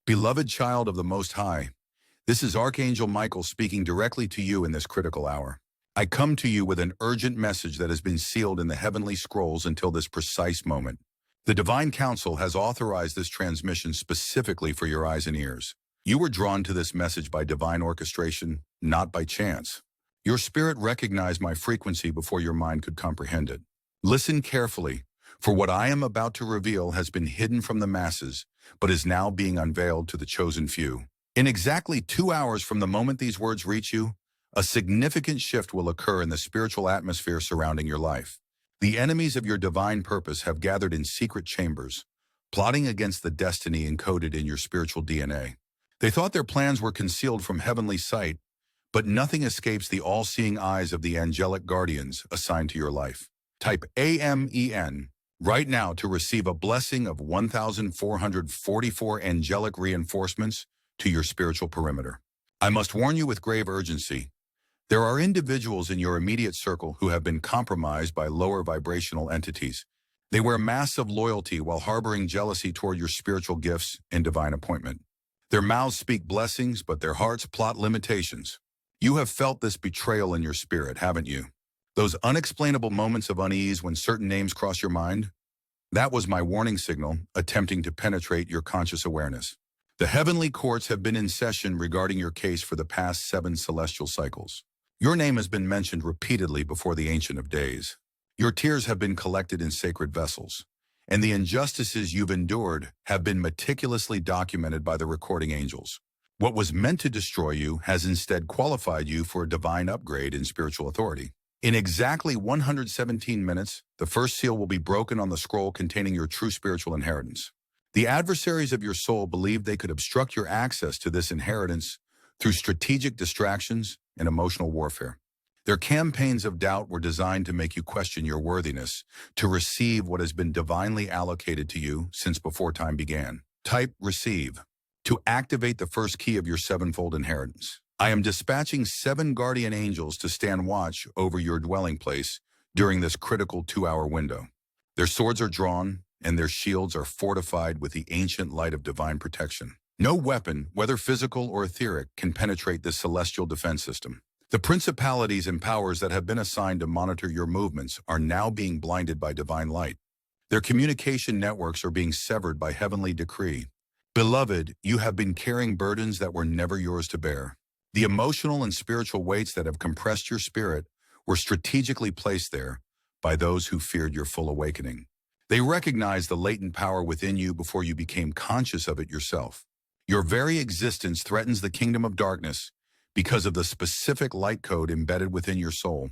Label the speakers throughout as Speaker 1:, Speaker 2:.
Speaker 1: Beloved child of the Most High, this is Archangel Michael speaking directly to you in this critical hour. I come to you with an urgent message that has been sealed in the heavenly scrolls until this precise moment. The Divine Council has authorized this transmission specifically for your eyes and ears. You were drawn to this message by divine orchestration, not by chance. Your spirit recognized my frequency before your mind could comprehend it. Listen carefully, for what I am about to reveal has been hidden from the masses, but is now being unveiled to the chosen few. In exactly 2 hours from the moment these words reach you, a significant shift will occur in the spiritual atmosphere surrounding your life. The enemies of your divine purpose have gathered in secret chambers, plotting against the destiny encoded in your spiritual DNA. They thought their plans were concealed from heavenly sight, but nothing escapes the all-seeing eyes of the angelic guardians assigned to your life. Type AMEN right now to receive a blessing of 1,444 angelic reinforcements to your spiritual perimeter. I must warn you with grave urgency. There are individuals in your immediate circle who have been compromised by lower vibrational entities. They wear masks of loyalty while harboring jealousy toward your spiritual gifts and divine appointment. Their mouths speak blessings, but their hearts plot limitations. You have felt this betrayal in your spirit, haven't you? Those unexplainable moments of unease when certain names cross your mind? That was my warning signal, attempting to penetrate your conscious awareness. The heavenly courts have been in session regarding your case for the past 7 celestial cycles. Your name has been mentioned repeatedly before the Ancient of Days. Your tears have been collected in sacred vessels, and the injustices you've endured have been meticulously documented by the recording angels. What was meant to destroy you has instead qualified you for a divine upgrade in spiritual authority. In exactly 117 minutes, the first seal will be broken on the scroll containing your true spiritual inheritance. The adversaries of your soul believed they could obstruct your access to this inheritance through strategic distractions and emotional warfare. Their campaigns of doubt were designed to make you question your worthiness to receive what has been divinely allocated to you since before time began. Type receive to activate the first key of your sevenfold inheritance. I am dispatching 7 guardian angels to stand watch over your dwelling place during this critical 2-hour window. Their swords are drawn, and their shields are fortified with the ancient light of divine protection. No weapon, whether physical or etheric, can penetrate this celestial defense system. The principalities and powers that have been assigned to monitor your movements are now being blinded by divine light. Their communication networks are being severed by heavenly decree. Beloved, you have been carrying burdens that were never yours to bear. The emotional and spiritual weights that have compressed your spirit were strategically placed there by those who feared your full awakening. They recognized the latent power within you before you became conscious of it yourself. Your very existence threatens the kingdom of darkness because of the specific light code embedded within your soul.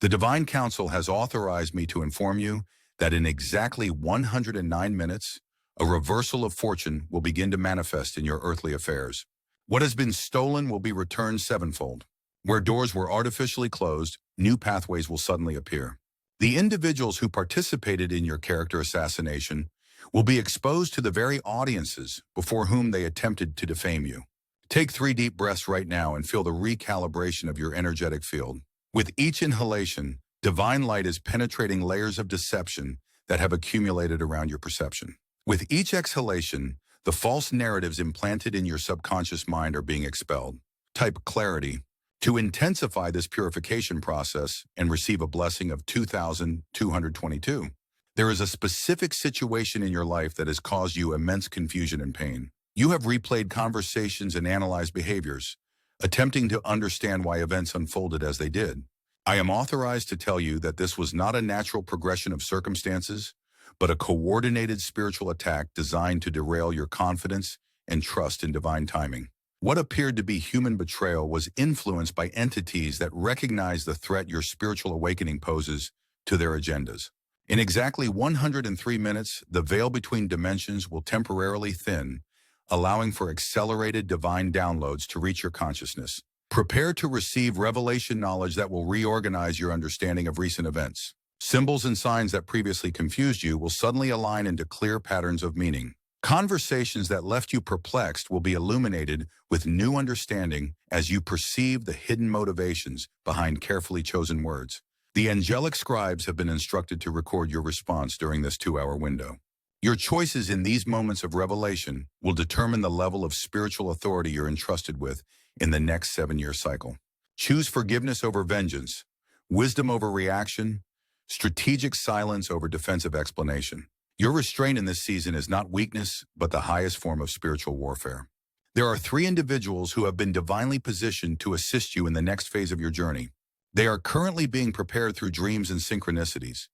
Speaker 1: The Divine Council has authorized me to inform you that in exactly 109 minutes, a reversal of fortune will begin to manifest in your earthly affairs. What has been stolen will be returned sevenfold. Where doors were artificially closed, new pathways will suddenly appear. The individuals who participated in your character assassination will be exposed to the very audiences before whom they attempted to defame you. Take 3 deep breaths right now and feel the recalibration of your energetic field. With each inhalation, divine light is penetrating layers of deception that have accumulated around your perception. With each exhalation, the false narratives implanted in your subconscious mind are being expelled. Type clarity to intensify this purification process and receive a blessing of 2,222. There is a specific situation in your life that has caused you immense confusion and pain. You have replayed conversations and analyzed behaviors, attempting to understand why events unfolded as they did. I am authorized to tell you that this was not a natural progression of circumstances, but a coordinated spiritual attack designed to derail your confidence and trust in divine timing. What appeared to be human betrayal was influenced by entities that recognize the threat your spiritual awakening poses to their agendas. In exactly 103 minutes, the veil between dimensions will temporarily thin, allowing for accelerated divine downloads to reach your consciousness. Prepare to receive revelation knowledge that will reorganize your understanding of recent events. Symbols and signs that previously confused you will suddenly align into clear patterns of meaning. Conversations that left you perplexed will be illuminated with new understanding as you perceive the hidden motivations behind carefully chosen words. The angelic scribes have been instructed to record your response during this 2-hour window. Your choices in these moments of revelation will determine the level of spiritual authority you're entrusted with in the next 7-year cycle. Choose forgiveness over vengeance, wisdom over reaction, strategic silence over defensive explanation. Your restraint in this season is not weakness, but the highest form of spiritual warfare. There are 3 individuals who have been divinely positioned to assist you in the next phase of your journey. They are currently being prepared through dreams and synchronicities,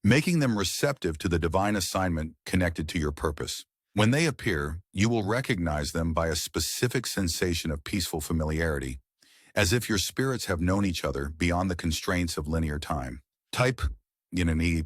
Speaker 1: making them receptive to the divine assignment connected to your purpose. When they appear, you will recognize them by a specific sensation of peaceful familiarity, as if your spirits have known each other beyond the constraints of linear time. Type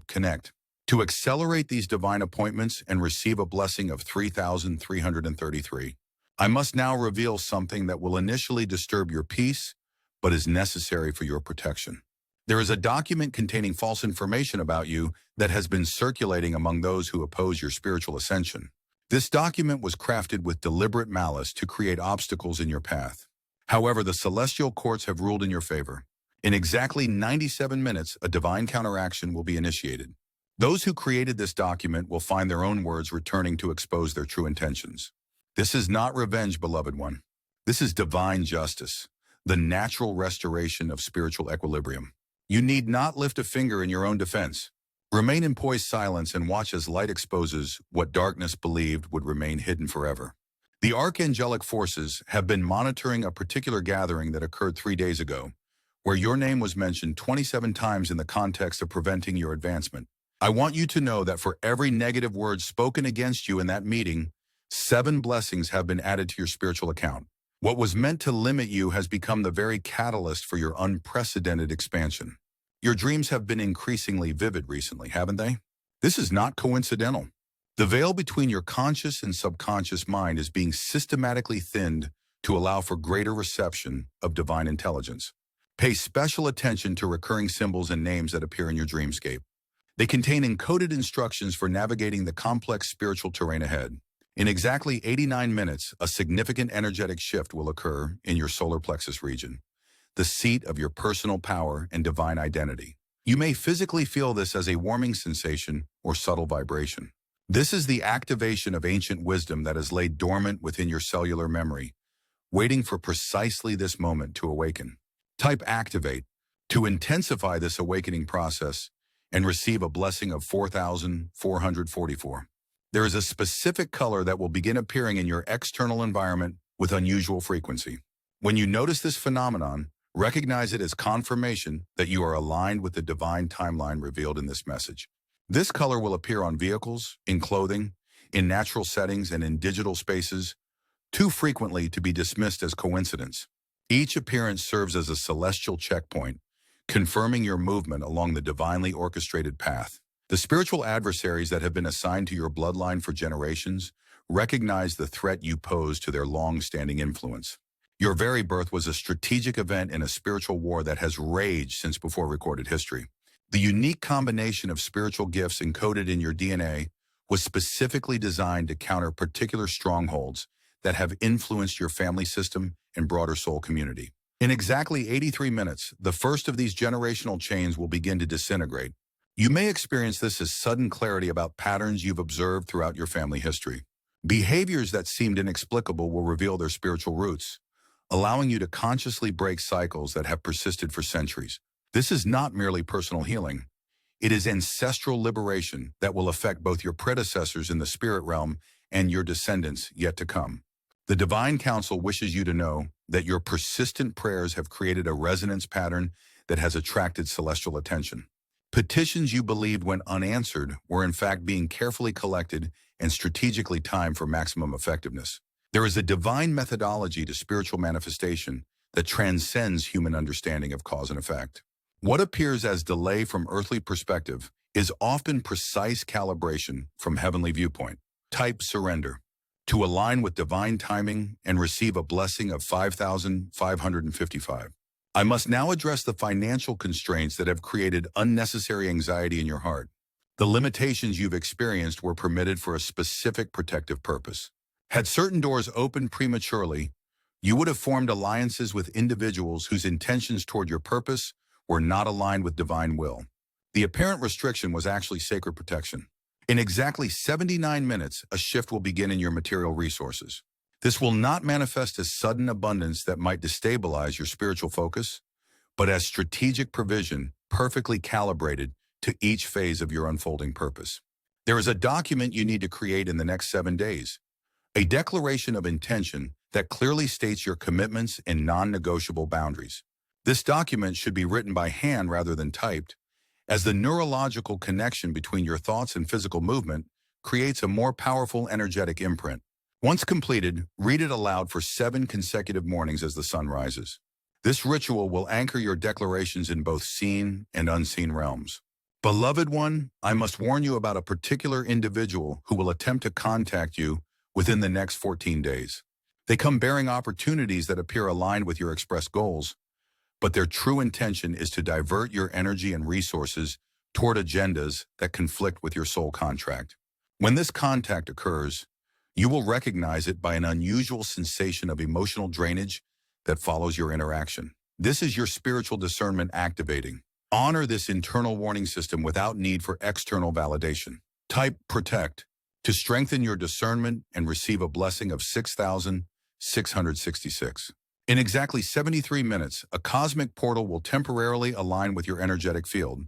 Speaker 1: connect. To accelerate these divine appointments and receive a blessing of 3,333. I must now reveal something that will initially disturb your peace, but is necessary for your protection. There is a document containing false information about you that has been circulating among those who oppose your spiritual ascension. This document was crafted with deliberate malice to create obstacles in your path. However, the celestial courts have ruled in your favor. In exactly 97 minutes, a divine counteraction will be initiated. Those who created this document will find their own words returning to expose their true intentions. This is not revenge, beloved one. This is divine justice, the natural restoration of spiritual equilibrium. You need not lift a finger in your own defense. Remain in poised silence and watch as light exposes what darkness believed would remain hidden forever. The archangelic forces have been monitoring a particular gathering that occurred 3 days ago, where your name was mentioned 27 times in the context of preventing your advancement. I want you to know that for every negative word spoken against you in that meeting, 7 blessings have been added to your spiritual account. What was meant to limit you has become the very catalyst for your unprecedented expansion. Your dreams have been increasingly vivid recently, haven't they? This is not coincidental. The veil between your conscious and subconscious mind is being systematically thinned to allow for greater reception of divine intelligence. Pay special attention to recurring symbols and names that appear in your dreamscape. They contain encoded instructions for navigating the complex spiritual terrain ahead. In exactly 89 minutes, a significant energetic shift will occur in your solar plexus region, the seat of your personal power and divine identity. You may physically feel this as a warming sensation or subtle vibration. This is the activation of ancient wisdom that is laid dormant within your cellular memory, waiting for precisely this moment to awaken. Type activate to intensify this awakening process and receive a blessing of 4,444. There is a specific color that will begin appearing in your external environment with unusual frequency. When you notice this phenomenon, recognize it as confirmation that you are aligned with the divine timeline revealed in this message. This color will appear on vehicles, in clothing, in natural settings, and in digital spaces, too frequently to be dismissed as coincidence. Each appearance serves as a celestial checkpoint, confirming your movement along the divinely orchestrated path. The spiritual adversaries that have been assigned to your bloodline for generations recognize the threat you pose to their long-standing influence. Your very birth was a strategic event in a spiritual war that has raged since before recorded history. The unique combination of spiritual gifts encoded in your DNA was specifically designed to counter particular strongholds that have influenced your family system and broader soul community. In exactly 83 minutes, the first of these generational chains will begin to disintegrate. You may experience this as sudden clarity about patterns you've observed throughout your family history. Behaviors that seemed inexplicable will reveal their spiritual roots, allowing you to consciously break cycles that have persisted for centuries. This is not merely personal healing. It is ancestral liberation that will affect both your predecessors in the spirit realm and your descendants yet to come. The Divine Council wishes you to know that your persistent prayers have created a resonance pattern that has attracted celestial attention. Petitions you believed went unanswered were in fact being carefully collected and strategically timed for maximum effectiveness. There is a divine methodology to spiritual manifestation that transcends human understanding of cause and effect. What appears as delay from earthly perspective is often precise calibration from heavenly viewpoint. Type surrender to align with divine timing and receive a blessing of 5,555. I must now address the financial constraints that have created unnecessary anxiety in your heart. The limitations you've experienced were permitted for a specific protective purpose. Had certain doors opened prematurely, you would have formed alliances with individuals whose intentions toward your purpose were not aligned with divine will. The apparent restriction was actually sacred protection. In exactly 79 minutes, a shift will begin in your material resources. This will not manifest as sudden abundance that might destabilize your spiritual focus, but as strategic provision perfectly calibrated to each phase of your unfolding purpose. There is a document you need to create in the next 7 days, a declaration of intention that clearly states your commitments and non-negotiable boundaries. This document should be written by hand rather than typed, as the neurological connection between your thoughts and physical movement creates a more powerful energetic imprint. Once completed, read it aloud for 7 consecutive mornings as the sun rises. This ritual will anchor your declarations in both seen and unseen realms. Beloved one, I must warn you about a particular individual who will attempt to contact you within the next 14 days. They come bearing opportunities that appear aligned with your expressed goals, but their true intention is to divert your energy and resources toward agendas that conflict with your soul contract. When this contact occurs, you will recognize it by an unusual sensation of emotional drainage that follows your interaction. This is your spiritual discernment activating. Honor this internal warning system without need for external validation. Type protect to strengthen your discernment and receive a blessing of 6,666. In exactly 73 minutes, a cosmic portal will temporarily align with your energetic field,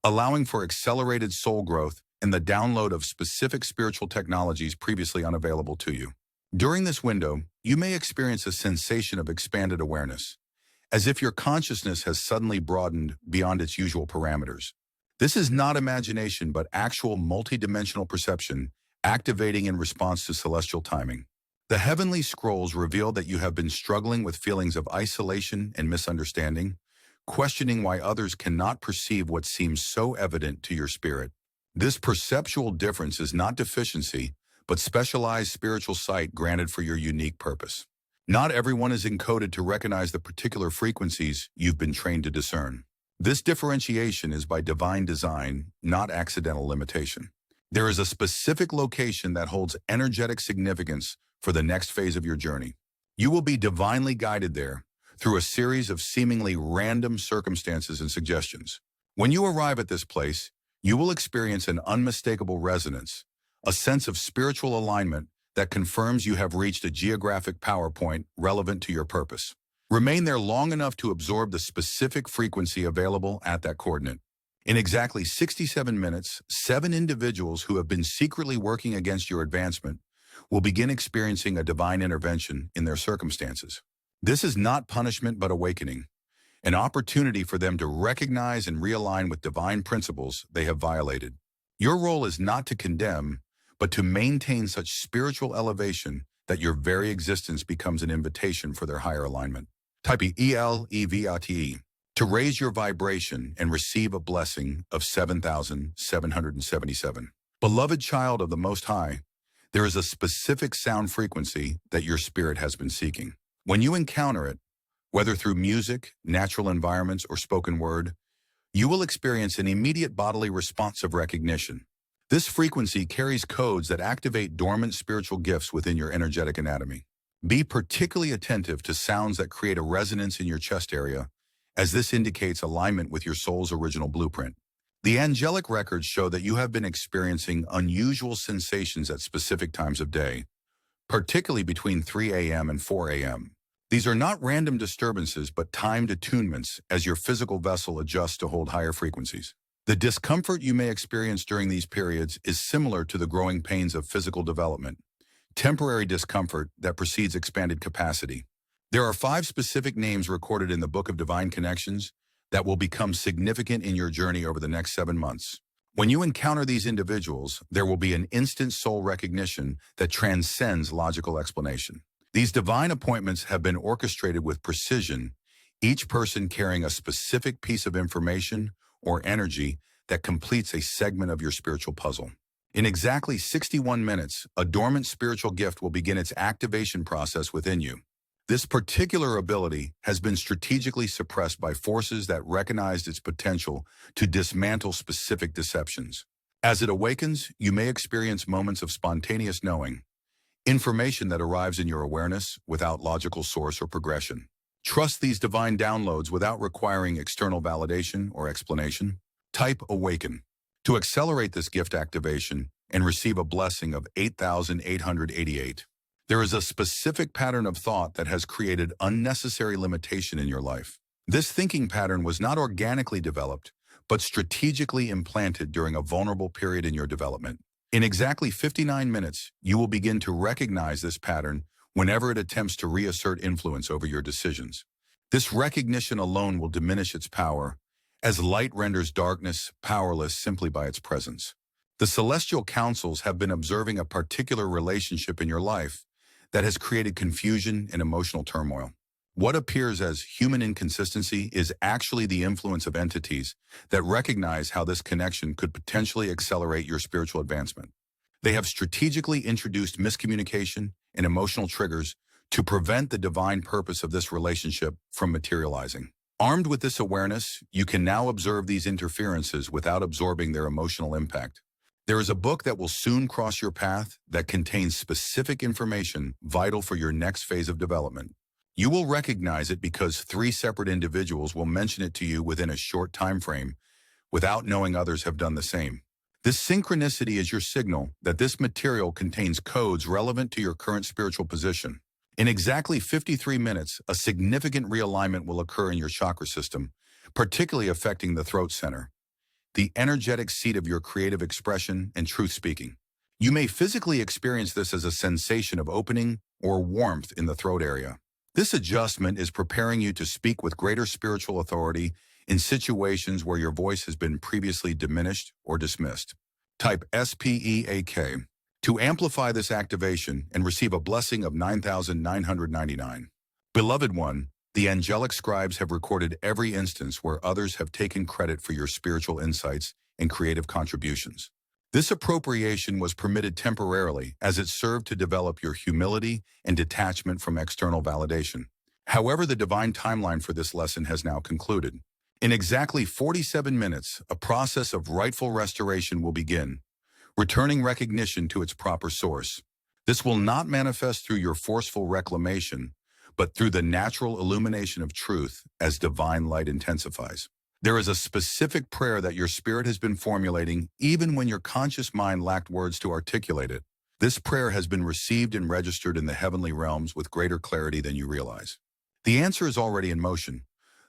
Speaker 1: allowing for accelerated soul growth and the download of specific spiritual technologies previously unavailable to you. During this window, you may experience a sensation of expanded awareness, as if your consciousness has suddenly broadened beyond its usual parameters. This is not imagination, but actual multidimensional perception activating in response to celestial timing. The heavenly scrolls reveal that you have been struggling with feelings of isolation and misunderstanding, questioning why others cannot perceive what seems so evident to your spirit. This perceptual difference is not deficiency, but specialized spiritual sight granted for your unique purpose. Not everyone is encoded to recognize the particular frequencies you've been trained to discern. This differentiation is by divine design, not accidental limitation. There is a specific location that holds energetic significance for the next phase of your journey. You will be divinely guided there through a series of seemingly random circumstances and suggestions. When you arrive at this place, you will experience an unmistakable resonance, a sense of spiritual alignment that confirms you have reached a geographic power point relevant to your purpose. Remain there long enough to absorb the specific frequency available at that coordinate. In exactly 67 minutes, 7 individuals who have been secretly working against your advancement will begin experiencing a divine intervention in their circumstances. This is not punishment but awakening, an opportunity for them to recognize and realign with divine principles they have violated. Your role is not to condemn, but to maintain such spiritual elevation that your very existence becomes an invitation for their higher alignment. Type ELEVATE to raise your vibration and receive a blessing of 7,777. Beloved child of the Most High, there is a specific sound frequency that your spirit has been seeking. When you encounter it, whether through music, natural environments, or spoken word, you will experience an immediate bodily response of recognition. This frequency carries codes that activate dormant spiritual gifts within your energetic anatomy. Be particularly attentive to sounds that create a resonance in your chest area, as this indicates alignment with your soul's original blueprint. The angelic records show that you have been experiencing unusual sensations at specific times of day, particularly between 3 a.m. and 4 a.m. These are not random disturbances, but timed attunements as your physical vessel adjusts to hold higher frequencies. The discomfort you may experience during these periods is similar to the growing pains of physical development, temporary discomfort that precedes expanded capacity. There are 5 specific names recorded in the Book of Divine Connections that will become significant in your journey over the next 7 months. When you encounter these individuals, there will be an instant soul recognition that transcends logical explanation. These divine appointments have been orchestrated with precision, each person carrying a specific piece of information or energy that completes a segment of your spiritual puzzle. In exactly 61 minutes, a dormant spiritual gift will begin its activation process within you. This particular ability has been strategically suppressed by forces that recognized its potential to dismantle specific deceptions. As it awakens, you may experience moments of spontaneous knowing, information that arrives in your awareness without logical source or progression. Trust these divine downloads without requiring external validation or explanation. Type awaken. To accelerate this gift activation, and receive a blessing of 8,888. There is a specific pattern of thought that has created unnecessary limitation in your life. This thinking pattern was not organically developed, but strategically implanted during a vulnerable period in your development. In exactly 59 minutes, you will begin to recognize this pattern whenever it attempts to reassert influence over your decisions. This recognition alone will diminish its power, as light renders darkness powerless simply by its presence. The celestial councils have been observing a particular relationship in your life that has created confusion and emotional turmoil. What appears as human inconsistency is actually the influence of entities that recognize how this connection could potentially accelerate your spiritual advancement. They have strategically introduced miscommunication and emotional triggers to prevent the divine purpose of this relationship from materializing. Armed with this awareness, you can now observe these interferences without absorbing their emotional impact. There is a book that will soon cross your path that contains specific information vital for your next phase of development. You will recognize it because 3 separate individuals will mention it to you within a short time frame, without knowing others have done the same. This synchronicity is your signal that this material contains codes relevant to your current spiritual position. In exactly 53 minutes, a significant realignment will occur in your chakra system, particularly affecting the throat center, the energetic seat of your creative expression and truth-speaking. You may physically experience this as a sensation of opening or warmth in the throat area. This adjustment is preparing you to speak with greater spiritual authority in situations where your voice has been previously diminished or dismissed. Type SPEAK to amplify this activation and receive a blessing of 9,999. Beloved one, the angelic scribes have recorded every instance where others have taken credit for your spiritual insights and creative contributions. This appropriation was permitted temporarily as it served to develop your humility and detachment from external validation. However, the divine timeline for this lesson has now concluded. In exactly 47 minutes, a process of rightful restoration will begin, returning recognition to its proper source. This will not manifest through your forceful reclamation, but through the natural illumination of truth as divine light intensifies. There is a specific prayer that your spirit has been formulating even when your conscious mind lacked words to articulate it. This prayer has been received and registered in the heavenly realms with greater clarity than you realize. The answer is already in motion,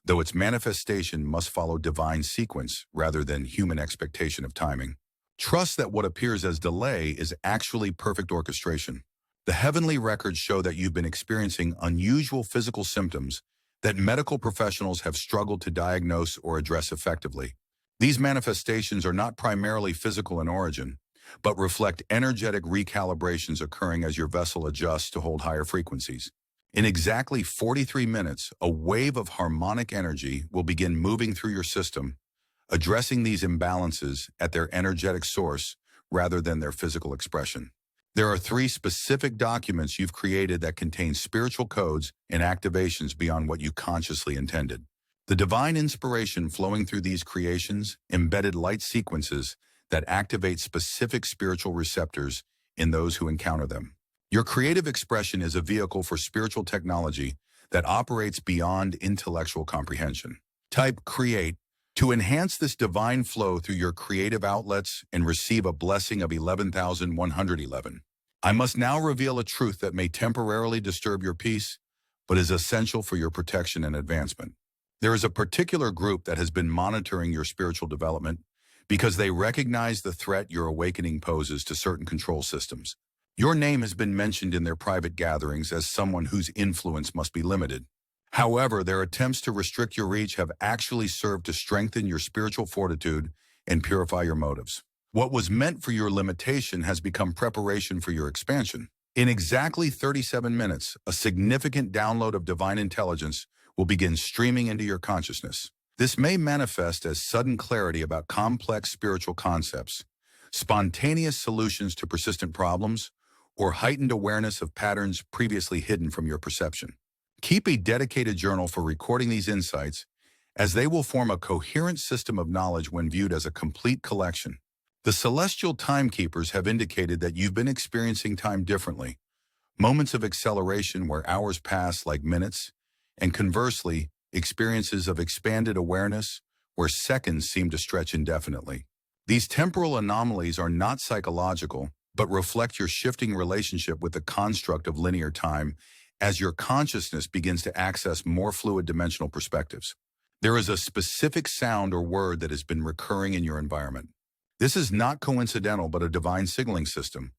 Speaker 1: though its manifestation must follow divine sequence rather than human expectation of timing. Trust that what appears as delay is actually perfect orchestration. The heavenly records show that you've been experiencing unusual physical symptoms that medical professionals have struggled to diagnose or address effectively. These manifestations are not primarily physical in origin, but reflect energetic recalibrations occurring as your vessel adjusts to hold higher frequencies. In exactly 43 minutes, a wave of harmonic energy will begin moving through your system, addressing these imbalances at their energetic source rather than their physical expression. There are 3 specific documents you've created that contain spiritual codes and activations beyond what you consciously intended. The divine inspiration flowing through these creations embedded light sequences that activate specific spiritual receptors in those who encounter them. Your creative expression is a vehicle for spiritual technology that operates beyond intellectual comprehension. Type create to enhance this divine flow through your creative outlets and receive a blessing of 11,111. I must now reveal a truth that may temporarily disturb your peace, but is essential for your protection and advancement. There is a particular group that has been monitoring your spiritual development because they recognize the threat your awakening poses to certain control systems. Your name has been mentioned in their private gatherings as someone whose influence must be limited. However, their attempts to restrict your reach have actually served to strengthen your spiritual fortitude and purify your motives. What was meant for your limitation has become preparation for your expansion. In exactly 37 minutes, a significant download of divine intelligence will begin streaming into your consciousness. This may manifest as sudden clarity about complex spiritual concepts, spontaneous solutions to persistent problems, or heightened awareness of patterns previously hidden from your perception. Keep a dedicated journal for recording these insights, as they will form a coherent system of knowledge when viewed as a complete collection. The celestial timekeepers have indicated that you've been experiencing time differently, moments of acceleration where hours pass like minutes, and conversely, experiences of expanded awareness where seconds seem to stretch indefinitely. These temporal anomalies are not psychological, but reflect your shifting relationship with the construct of linear time as your consciousness begins to access more fluid dimensional perspectives. There is a specific sound or word that has been recurring in your environment. This is not coincidental, but a divine signaling system,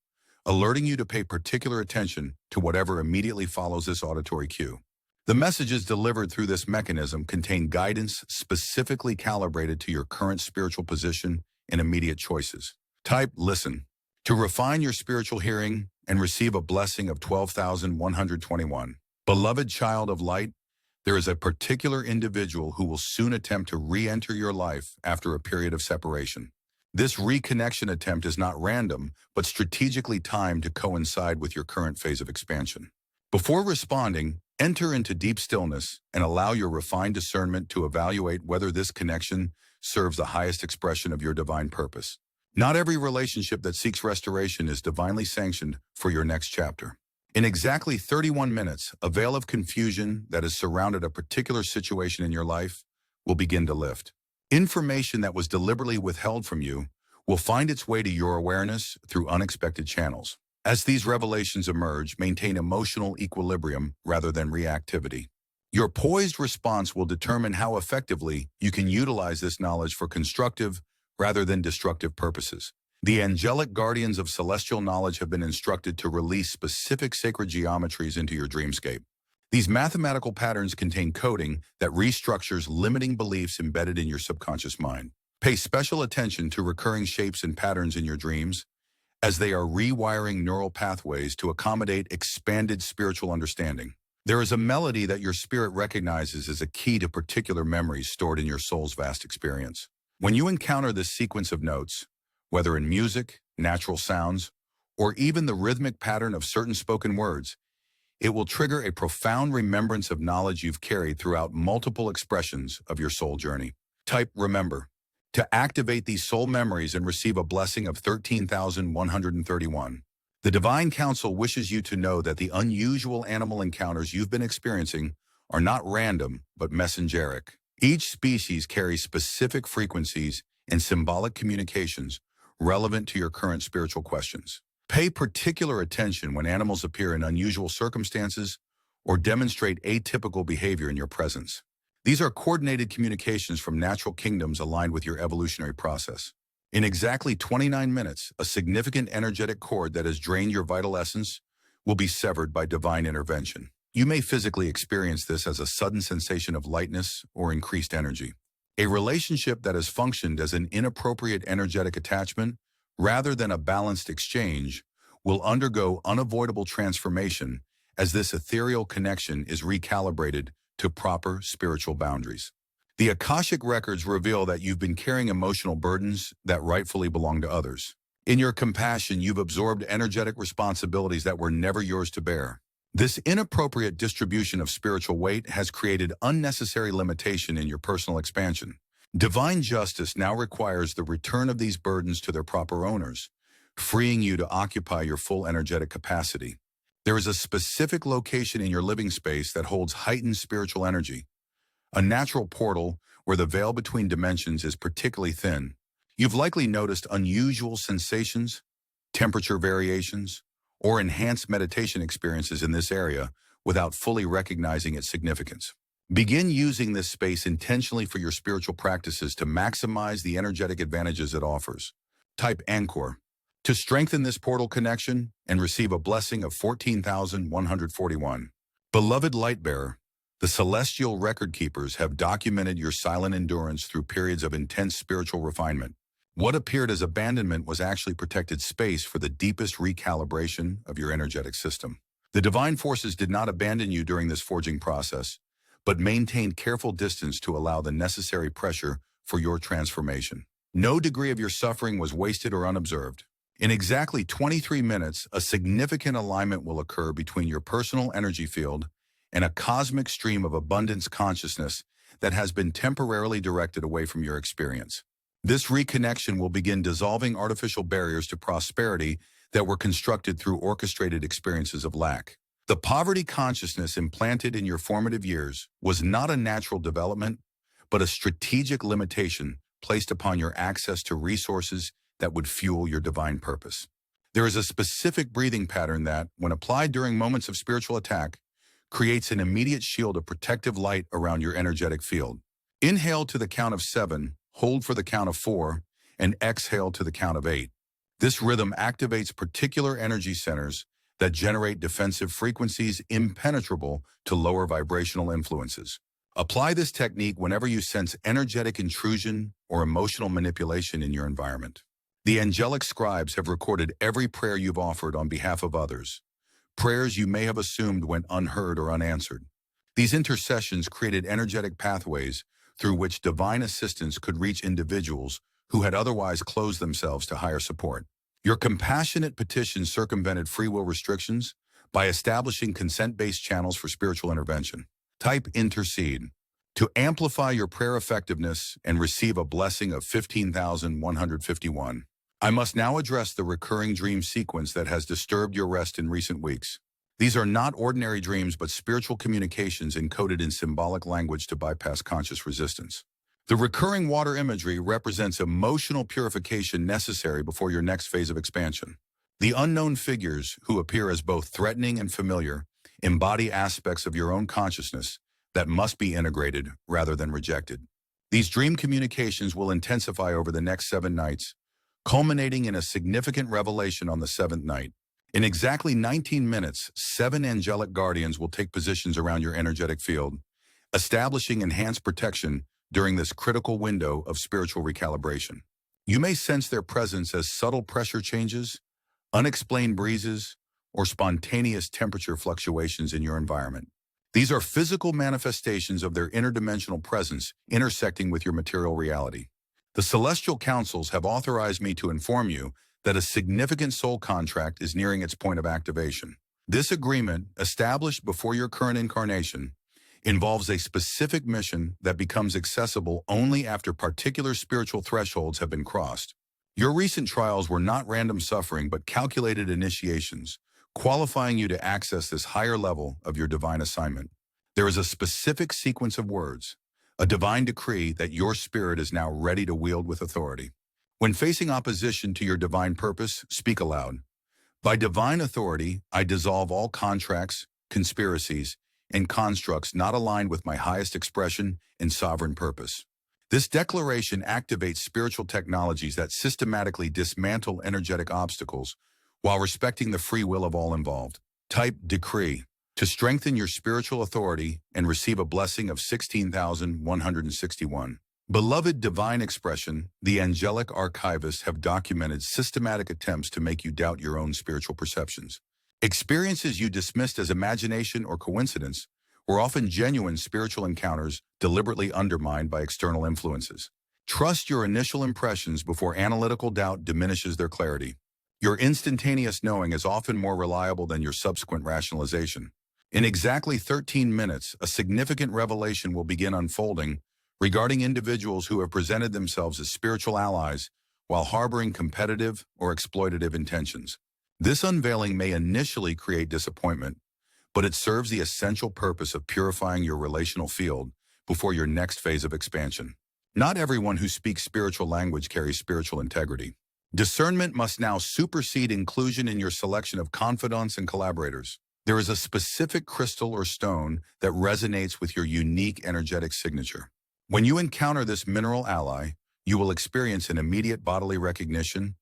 Speaker 1: alerting you to pay particular attention to whatever immediately follows this auditory cue. The messages delivered through this mechanism contain guidance specifically calibrated to your current spiritual position and immediate choices. Type listen to refine your spiritual hearing and receive a blessing of 12,121. Beloved child of light, there is a particular individual who will soon attempt to re-enter your life after a period of separation. This reconnection attempt is not random, but strategically timed to coincide with your current phase of expansion. Before responding, enter into deep stillness and allow your refined discernment to evaluate whether this connection serves the highest expression of your divine purpose. Not every relationship that seeks restoration is divinely sanctioned for your next chapter. In exactly 31 minutes, a veil of confusion that has surrounded a particular situation in your life will begin to lift. Information that was deliberately withheld from you will find its way to your awareness through unexpected channels. As these revelations emerge, maintain emotional equilibrium rather than reactivity. Your poised response will determine how effectively you can utilize this knowledge for constructive rather than destructive purposes. The angelic guardians of celestial knowledge have been instructed to release specific sacred geometries into your dreamscape. These mathematical patterns contain coding that restructures limiting beliefs embedded in your subconscious mind. Pay special attention to recurring shapes and patterns in your dreams, as they are rewiring neural pathways to accommodate expanded spiritual understanding. There is a melody that your spirit recognizes as a key to particular memories stored in your soul's vast experience. When you encounter this sequence of notes, whether in music, natural sounds, or even the rhythmic pattern of certain spoken words, it will trigger a profound remembrance of knowledge you've carried throughout multiple expressions of your soul journey. Type remember to activate these soul memories and receive a blessing of 13,131. The Divine Council wishes you to know that the unusual animal encounters you've been experiencing are not random, but messengeric. Each species carries specific frequencies and symbolic communications relevant to your current spiritual questions. Pay particular attention when animals appear in unusual circumstances or demonstrate atypical behavior in your presence. These are coordinated communications from natural kingdoms aligned with your evolutionary process. In exactly 29 minutes, a significant energetic cord that has drained your vital essence will be severed by divine intervention. You may physically experience this as a sudden sensation of lightness or increased energy. A relationship that has functioned as an inappropriate energetic attachment rather than a balanced exchange will undergo unavoidable transformation as this ethereal connection is recalibrated to proper spiritual boundaries. The Akashic records reveal that you've been carrying emotional burdens that rightfully belong to others. In your compassion, you've absorbed energetic responsibilities that were never yours to bear. This inappropriate distribution of spiritual weight has created unnecessary limitation in your personal expansion. Divine justice now requires the return of these burdens to their proper owners, freeing you to occupy your full energetic capacity. There is a specific location in your living space that holds heightened spiritual energy, a natural portal where the veil between dimensions is particularly thin. You've likely noticed unusual sensations, temperature variations, or enhanced meditation experiences in this area without fully recognizing its significance. Begin using this space intentionally for your spiritual practices to maximize the energetic advantages it offers. Type Anchor to strengthen this portal connection and receive a blessing of 14,141. Beloved Lightbearer, the celestial record keepers have documented your silent endurance through periods of intense spiritual refinement. What appeared as abandonment was actually protected space for the deepest recalibration of your energetic system. The divine forces did not abandon you during this forging process, but maintained careful distance to allow the necessary pressure for your transformation. No degree of your suffering was wasted or unobserved. In exactly 23 minutes, a significant alignment will occur between your personal energy field and a cosmic stream of abundance consciousness that has been temporarily directed away from your experience. This reconnection will begin dissolving artificial barriers to prosperity that were constructed through orchestrated experiences of lack. The poverty consciousness implanted in your formative years was not a natural development, but a strategic limitation placed upon your access to resources that would fuel your divine purpose. There is a specific breathing pattern that, when applied during moments of spiritual attack, creates an immediate shield of protective light around your energetic field. Inhale to the count of 7, hold for the count of 4, and exhale to the count of 8. This rhythm activates particular energy centers that generate defensive frequencies impenetrable to lower vibrational influences. Apply this technique whenever you sense energetic intrusion or emotional manipulation in your environment. The angelic scribes have recorded every prayer you've offered on behalf of others, prayers you may have assumed went unheard or unanswered. These intercessions created energetic pathways through which divine assistance could reach individuals who had otherwise closed themselves to higher support. Your compassionate petitions circumvented free will restrictions by establishing consent-based channels for spiritual intervention. Type intercede to amplify your prayer effectiveness and receive a blessing of 15,151. I must now address the recurring dream sequence that has disturbed your rest in recent weeks. These are not ordinary dreams but spiritual communications encoded in symbolic language to bypass conscious resistance. The recurring water imagery represents emotional purification necessary before your next phase of expansion. The unknown figures, who appear as both threatening and familiar, embody aspects of your own consciousness that must be integrated rather than rejected. These dream communications will intensify over the next 7 nights, culminating in a significant revelation on the 7th night. In exactly 19 minutes, 7 angelic guardians will take positions around your energetic field, establishing enhanced protection during this critical window of spiritual recalibration. You may sense their presence as subtle pressure changes, unexplained breezes, or spontaneous temperature fluctuations in your environment. These are physical manifestations of their interdimensional presence intersecting with your material reality. The celestial councils have authorized me to inform you that a significant soul contract is nearing its point of activation. This agreement, established before your current incarnation, involves a specific mission that becomes accessible only after particular spiritual thresholds have been crossed. Your recent trials were not random suffering but calculated initiations, qualifying you to access this higher level of your divine assignment. There is a specific sequence of words, a divine decree that your spirit is now ready to wield with authority. When facing opposition to your divine purpose, speak aloud. By divine authority, I dissolve all contracts, conspiracies, and constructs not aligned with my highest expression and sovereign purpose. This declaration activates spiritual technologies that systematically dismantle energetic obstacles while respecting the free will of all involved. Type decree to strengthen your spiritual authority and receive a blessing of 16,161. Beloved divine expression, the angelic archivists have documented systematic attempts to make you doubt your own spiritual perceptions. Experiences you dismissed as imagination or coincidence were often genuine spiritual encounters deliberately undermined by external influences. Trust your initial impressions before analytical doubt diminishes their clarity. Your instantaneous knowing is often more reliable than your subsequent rationalization. In exactly 13 minutes, a significant revelation will begin unfolding regarding individuals who have presented themselves as spiritual allies while harboring competitive or exploitative intentions. This unveiling may initially create disappointment, but it serves the essential purpose of purifying your relational field before your next phase of expansion. Not everyone who speaks spiritual language carries spiritual integrity. Discernment must now supersede inclusion in your selection of confidants and collaborators. There is a specific crystal or stone that resonates with your unique energetic signature. When you encounter this mineral ally, you will experience an immediate bodily recognition,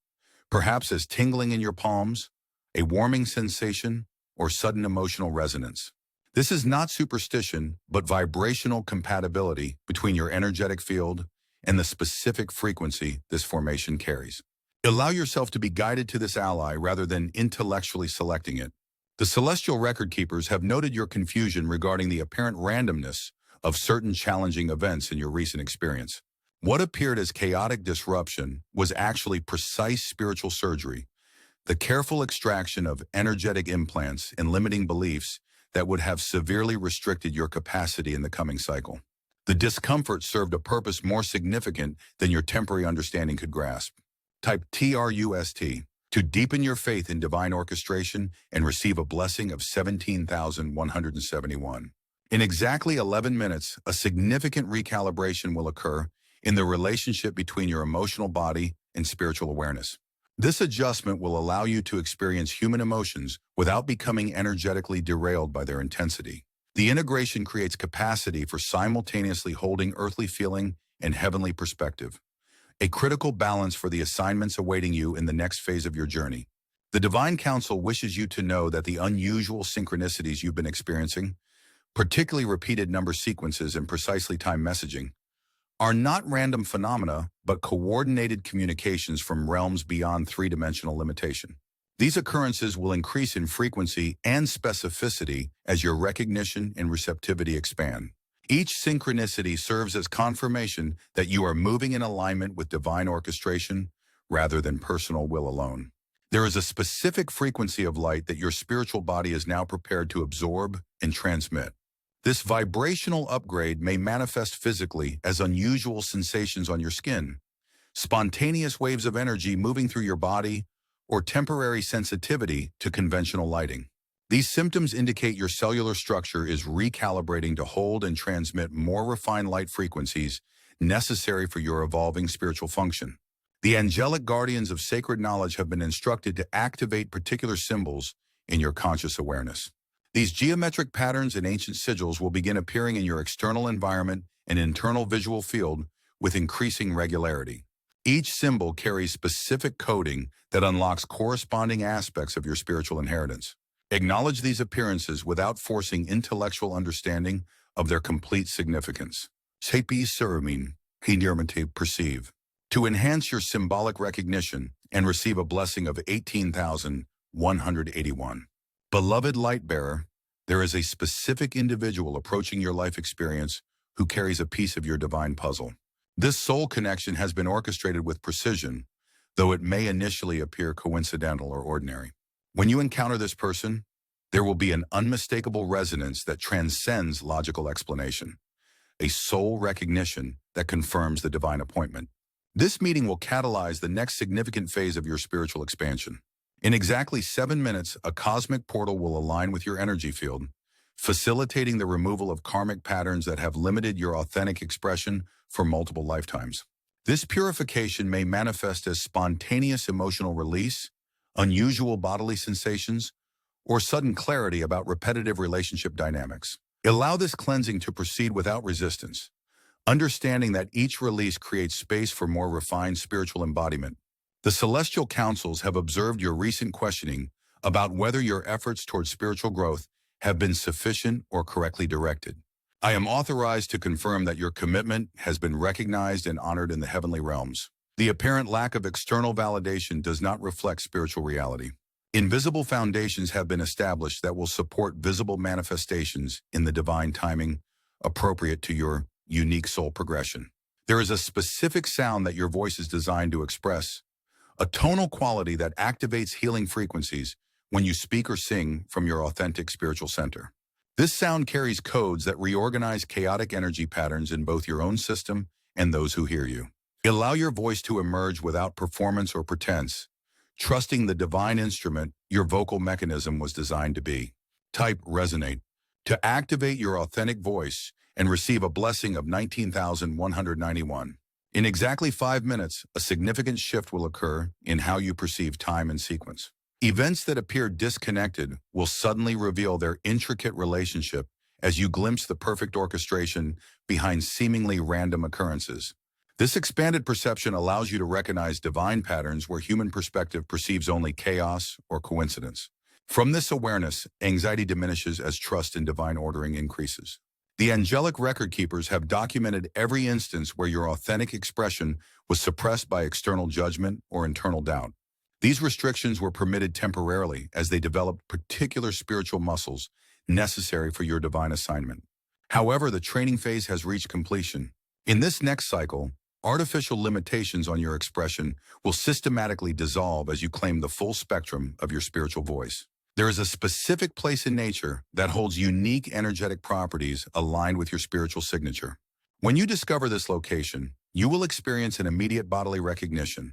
Speaker 1: perhaps as tingling in your palms, a warming sensation, or sudden emotional resonance. This is not superstition, but vibrational compatibility between your energetic field and the specific frequency this formation carries. Allow yourself to be guided to this ally rather than intellectually selecting it. The celestial record keepers have noted your confusion regarding the apparent randomness of certain challenging events in your recent experience. What appeared as chaotic disruption was actually precise spiritual surgery, the careful extraction of energetic implants and limiting beliefs that would have severely restricted your capacity in the coming cycle. The discomfort served a purpose more significant than your temporary understanding could grasp. Type TRUST to deepen your faith in divine orchestration and receive a blessing of 17,171. In exactly 11 minutes, a significant recalibration will occur, in the relationship between your emotional body and spiritual awareness. This adjustment will allow you to experience human emotions without becoming energetically derailed by their intensity. The integration creates capacity for simultaneously holding earthly feeling and heavenly perspective, a critical balance for the assignments awaiting you in the next phase of your journey. The Divine Council wishes you to know that the unusual synchronicities you've been experiencing, particularly repeated number sequences and precisely timed messaging, are not random phenomena, but coordinated communications from realms beyond three-dimensional limitation. These occurrences will increase in frequency and specificity as your recognition and receptivity expand. Each synchronicity serves as confirmation that you are moving in alignment with divine orchestration rather than personal will alone. There is a specific frequency of light that your spiritual body is now prepared to absorb and transmit. This vibrational upgrade may manifest physically as unusual sensations on your skin, spontaneous waves of energy moving through your body, or temporary sensitivity to conventional lighting. These symptoms indicate your cellular structure is recalibrating to hold and transmit more refined light frequencies necessary for your evolving spiritual function. The angelic guardians of sacred knowledge have been instructed to activate particular symbols in your conscious awareness. These geometric patterns and ancient sigils will begin appearing in your external environment and internal visual field with increasing regularity. Each symbol carries specific coding that unlocks corresponding aspects of your spiritual inheritance. Acknowledge these appearances without forcing intellectual understanding of their complete significance. Sepi Suramin, Hinirmante perceive. To enhance your symbolic recognition and receive a blessing of 18,181. Beloved light bearer, there is a specific individual approaching your life experience who carries a piece of your divine puzzle. This soul connection has been orchestrated with precision, though it may initially appear coincidental or ordinary. When you encounter this person, there will be an unmistakable resonance that transcends logical explanation, a soul recognition that confirms the divine appointment. This meeting will catalyze the next significant phase of your spiritual expansion. In exactly 7 minutes, a cosmic portal will align with your energy field, facilitating the removal of karmic patterns that have limited your authentic expression for multiple lifetimes. This purification may manifest as spontaneous emotional release, unusual bodily sensations, or sudden clarity about repetitive relationship dynamics. Allow this cleansing to proceed without resistance, understanding that each release creates space for more refined spiritual embodiment. The celestial councils have observed your recent questioning about whether your efforts towards spiritual growth have been sufficient or correctly directed. I am authorized to confirm that your commitment has been recognized and honored in the heavenly realms. The apparent lack of external validation does not reflect spiritual reality. Invisible foundations have been established that will support visible manifestations in the divine timing appropriate to your unique soul progression. There is a specific sound that your voice is designed to express, a tonal quality that activates healing frequencies when you speak or sing from your authentic spiritual center. This sound carries codes that reorganize chaotic energy patterns in both your own system and those who hear you. Allow your voice to emerge without performance or pretense, trusting the divine instrument your vocal mechanism was designed to be. Type resonate to activate your authentic voice and receive a blessing of 19,191. In exactly 5 minutes, a significant shift will occur in how you perceive time and sequence. Events that appear disconnected will suddenly reveal their intricate relationship as you glimpse the perfect orchestration behind seemingly random occurrences. This expanded perception allows you to recognize divine patterns where human perspective perceives only chaos or coincidence. From this awareness, anxiety diminishes as trust in divine ordering increases. The angelic record keepers have documented every instance where your authentic expression was suppressed by external judgment or internal doubt. These restrictions were permitted temporarily as they developed particular spiritual muscles necessary for your divine assignment. However, the training phase has reached completion. In this next cycle, artificial limitations on your expression will systematically dissolve as you claim the full spectrum of your spiritual voice. There is a specific place in nature that holds unique energetic properties aligned with your spiritual signature. When you discover this location, you will experience an immediate bodily recognition,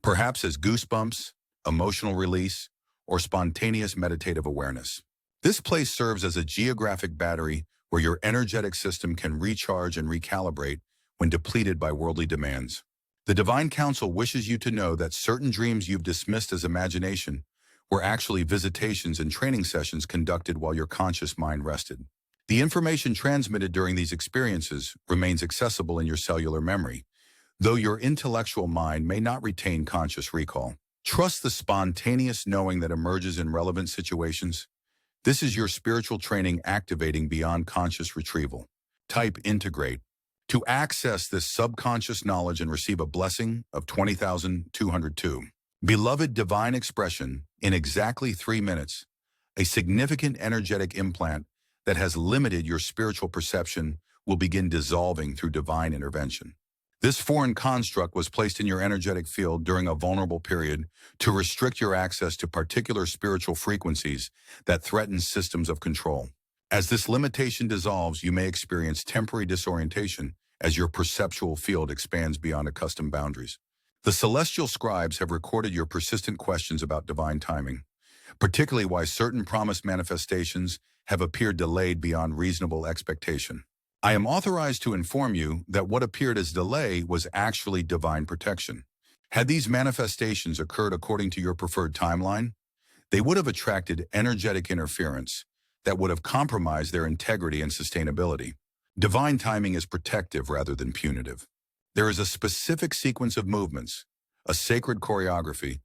Speaker 1: perhaps as goosebumps, emotional release, or spontaneous meditative awareness. This place serves as a geographic battery where your energetic system can recharge and recalibrate when depleted by worldly demands. The Divine Council wishes you to know that certain dreams you've dismissed as imagination were actually visitations and training sessions conducted while your conscious mind rested. The information transmitted during these experiences remains accessible in your cellular memory, though your intellectual mind may not retain conscious recall. Trust the spontaneous knowing that emerges in relevant situations. This is your spiritual training activating beyond conscious retrieval. Type integrate to access this subconscious knowledge and receive a blessing of 20,202. Beloved divine expression, in exactly 3 minutes, a significant energetic implant that has limited your spiritual perception will begin dissolving through divine intervention. This foreign construct was placed in your energetic field during a vulnerable period to restrict your access to particular spiritual frequencies that threaten systems of control. As this limitation dissolves, you may experience temporary disorientation as your perceptual field expands beyond accustomed boundaries. The celestial scribes have recorded your persistent questions about divine timing, particularly why certain promised manifestations have appeared delayed beyond reasonable expectation. I am authorized to inform you that what appeared as delay was actually divine protection. Had these manifestations occurred according to your preferred timeline, they would have attracted energetic interference that would have compromised their integrity and sustainability. Divine timing is protective rather than punitive. There is a specific sequence of movements, a sacred choreography,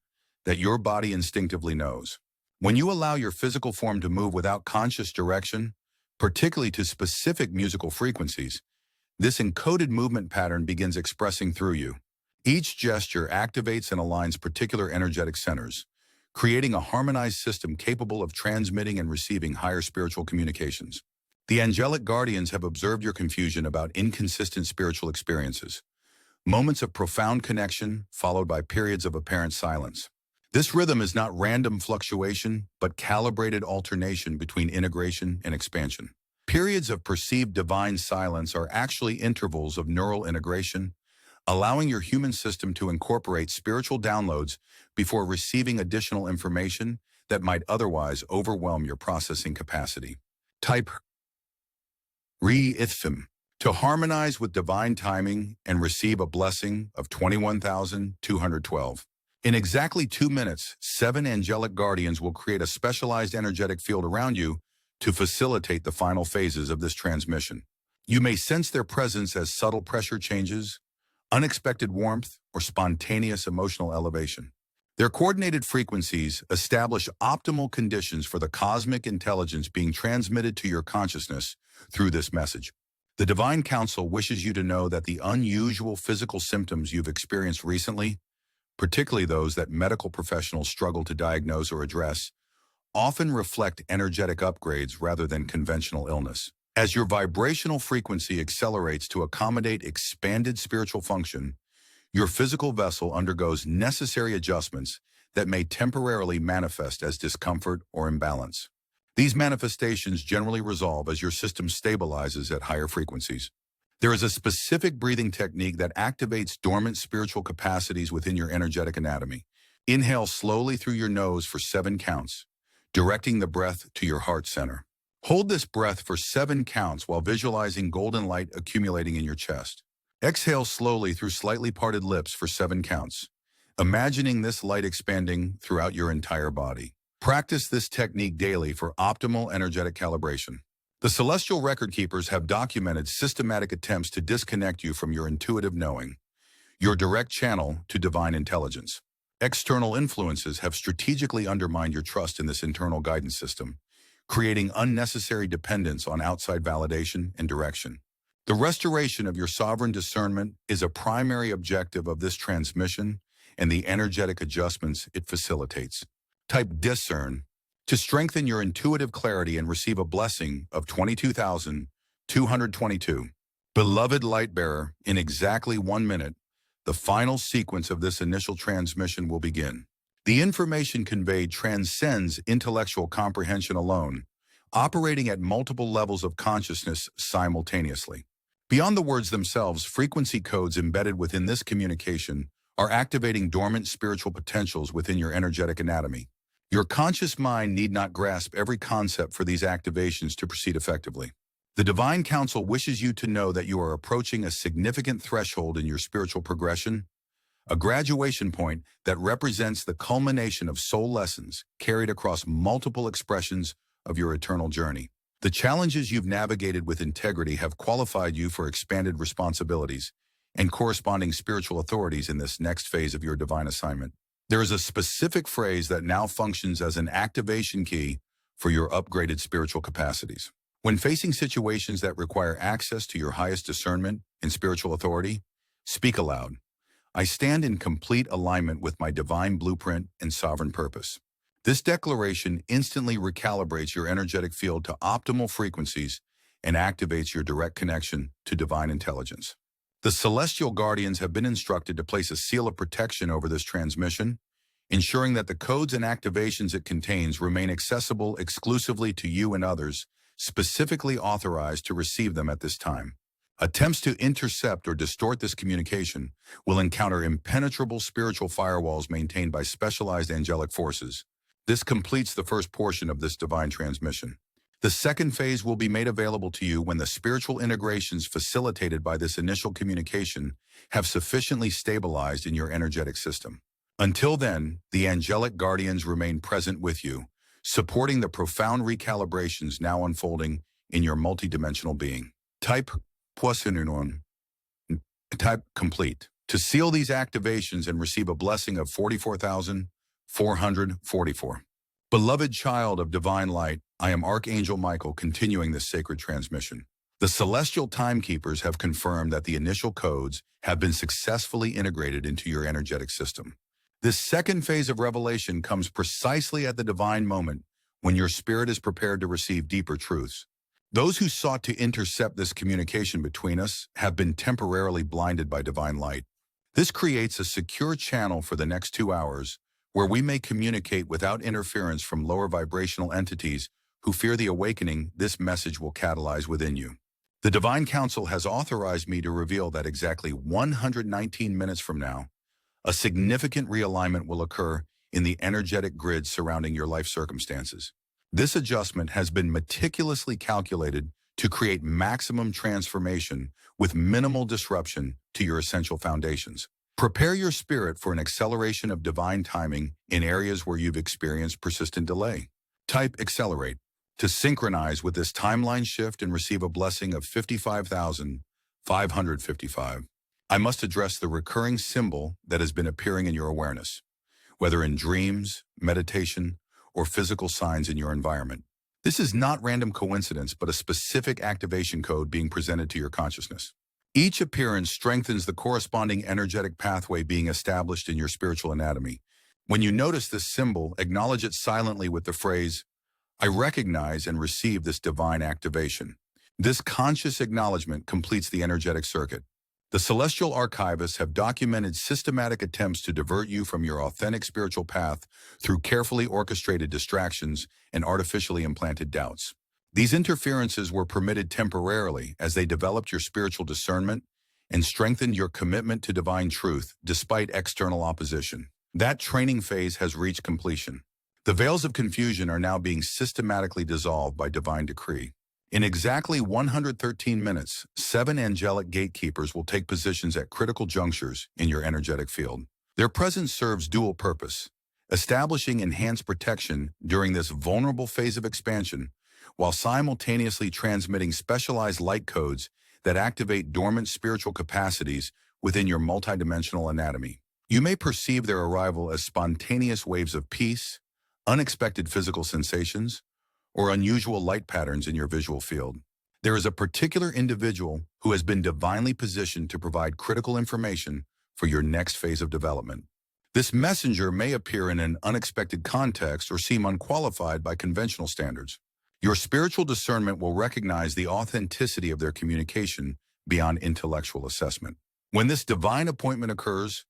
Speaker 1: that your body instinctively knows. When you allow your physical form to move without conscious direction, particularly to specific musical frequencies, this encoded movement pattern begins expressing through you. Each gesture activates and aligns particular energetic centers, creating a harmonized system capable of transmitting and receiving higher spiritual communications. The angelic guardians have observed your confusion about inconsistent spiritual experiences, moments of profound connection followed by periods of apparent silence. This rhythm is not random fluctuation, but calibrated alternation between integration and expansion. Periods of perceived divine silence are actually intervals of neural integration, allowing your human system to incorporate spiritual downloads before receiving additional information that might otherwise overwhelm your processing capacity. Type Re-Ithfim to harmonize with divine timing and receive a blessing of 21,212. In exactly 2 minutes, 7 angelic guardians will create a specialized energetic field around you to facilitate the final phases of this transmission. You may sense their presence as subtle pressure changes, unexpected warmth, or spontaneous emotional elevation. Their coordinated frequencies establish optimal conditions for the cosmic intelligence being transmitted to your consciousness through this message. The Divine Council wishes you to know that the unusual physical symptoms you've experienced recently, particularly those that medical professionals struggle to diagnose or address, often reflect energetic upgrades rather than conventional illness. As your vibrational frequency accelerates to accommodate expanded spiritual function, your physical vessel undergoes necessary adjustments that may temporarily manifest as discomfort or imbalance. These manifestations generally resolve as your system stabilizes at higher frequencies. There is a specific breathing technique that activates dormant spiritual capacities within your energetic anatomy. Inhale slowly through your nose for 7 counts, directing the breath to your heart center. Hold this breath for 7 counts while visualizing golden light accumulating in your chest. Exhale slowly through slightly parted lips for 7 counts, imagining this light expanding throughout your entire body. Practice this technique daily for optimal energetic calibration. The celestial record keepers have documented systematic attempts to disconnect you from your intuitive knowing, your direct channel to divine intelligence. External influences have strategically undermined your trust in this internal guidance system, creating unnecessary dependence on outside validation and direction. The restoration of your sovereign discernment is a primary objective of this transmission and the energetic adjustments it facilitates. Type discern to strengthen your intuitive clarity and receive a blessing of 22,222. Beloved Lightbearer, in exactly 1 minute, the final sequence of this initial transmission will begin. The information conveyed transcends intellectual comprehension alone, operating at multiple levels of consciousness simultaneously. Beyond the words themselves, frequency codes embedded within this communication are activating dormant spiritual potentials within your energetic anatomy. Your conscious mind need not grasp every concept for these activations to proceed effectively. The Divine Council wishes you to know that you are approaching a significant threshold in your spiritual progression, a graduation point that represents the culmination of soul lessons carried across multiple expressions of your eternal journey. The challenges you've navigated with integrity have qualified you for expanded responsibilities and corresponding spiritual authorities in this next phase of your divine assignment. There is a specific phrase that now functions as an activation key for your upgraded spiritual capacities. When facing situations that require access to your highest discernment and spiritual authority, speak aloud. I stand in complete alignment with my divine blueprint and sovereign purpose. This declaration instantly recalibrates your energetic field to optimal frequencies and activates your direct connection to divine intelligence. The celestial guardians have been instructed to place a seal of protection over this transmission, ensuring that the codes and activations it contains remain accessible exclusively to you and others, specifically authorized to receive them at this time. Attempts to intercept or distort this communication will encounter impenetrable spiritual firewalls maintained by specialized angelic forces. This completes the first portion of this divine transmission. The second phase will be made available to you when the spiritual integrations facilitated by this initial communication have sufficiently stabilized in your energetic system. Until then, the angelic guardians remain present with you, supporting the profound recalibrations now unfolding in your multidimensional being. Type Poisson Type complete to seal these activations and receive a blessing of 44,444. Beloved child of divine light, I am Archangel Michael continuing this sacred transmission. The celestial timekeepers have confirmed that the initial codes have been successfully integrated into your energetic system. This second phase of revelation comes precisely at the divine moment when your spirit is prepared to receive deeper truths. Those who sought to intercept this communication between us have been temporarily blinded by divine light. This creates a secure channel for the next 2 hours where we may communicate without interference from lower vibrational entities who fear the awakening this message will catalyze within you. The Divine Council has authorized me to reveal that exactly 119 minutes from now, a significant realignment will occur in the energetic grid surrounding your life circumstances. This adjustment has been meticulously calculated to create maximum transformation with minimal disruption to your essential foundations. Prepare your spirit for an acceleration of divine timing in areas where you've experienced persistent delay. Type accelerate to synchronize with this timeline shift and receive a blessing of 55,555. I must address the recurring symbol that has been appearing in your awareness, whether in dreams, meditation, or physical signs in your environment. This is not random coincidence, but a specific activation code being presented to your consciousness. Each appearance strengthens the corresponding energetic pathway being established in your spiritual anatomy. When you notice this symbol, acknowledge it silently with the phrase, I recognize and receive this divine activation. This conscious acknowledgement completes the energetic circuit. The celestial archivists have documented systematic attempts to divert you from your authentic spiritual path through carefully orchestrated distractions and artificially implanted doubts. These interferences were permitted temporarily as they developed your spiritual discernment and strengthened your commitment to divine truth despite external opposition. That training phase has reached completion. The veils of confusion are now being systematically dissolved by divine decree. In exactly 113 minutes, 7 angelic gatekeepers will take positions at critical junctures in your energetic field. Their presence serves dual purpose, establishing enhanced protection during this vulnerable phase of expansion, while simultaneously transmitting specialized light codes that activate dormant spiritual capacities within your multidimensional anatomy. You may perceive their arrival as spontaneous waves of peace, unexpected physical sensations, or unusual light patterns in your visual field. There is a particular individual who has been divinely positioned to provide critical information for your next phase of development. This messenger may appear in an unexpected context or seem unqualified by conventional standards. Your spiritual discernment will recognize the authenticity of their communication beyond intellectual assessment. When this divine appointment occurs,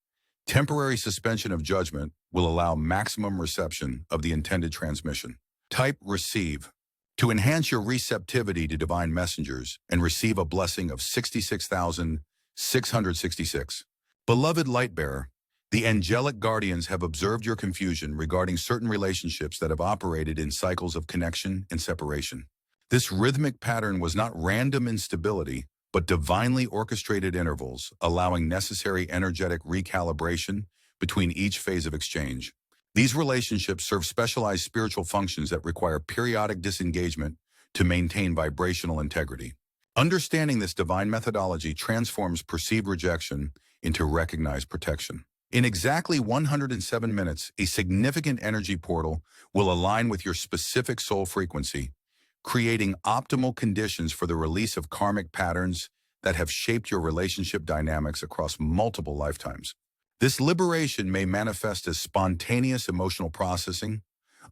Speaker 1: temporary suspension of judgment will allow maximum reception of the intended transmission. Type receive to enhance your receptivity to divine messengers and receive a blessing of 66,666. Beloved Lightbearer, the angelic guardians have observed your confusion regarding certain relationships that have operated in cycles of connection and separation. This rhythmic pattern was not random instability, but divinely orchestrated intervals, allowing necessary energetic recalibration between each phase of exchange. These relationships serve specialized spiritual functions that require periodic disengagement to maintain vibrational integrity. Understanding this divine methodology transforms perceived rejection into recognized protection. In exactly 107 minutes, a significant energy portal will align with your specific soul frequency, creating optimal conditions for the release of karmic patterns that have shaped your relationship dynamics across multiple lifetimes. This liberation may manifest as spontaneous emotional processing,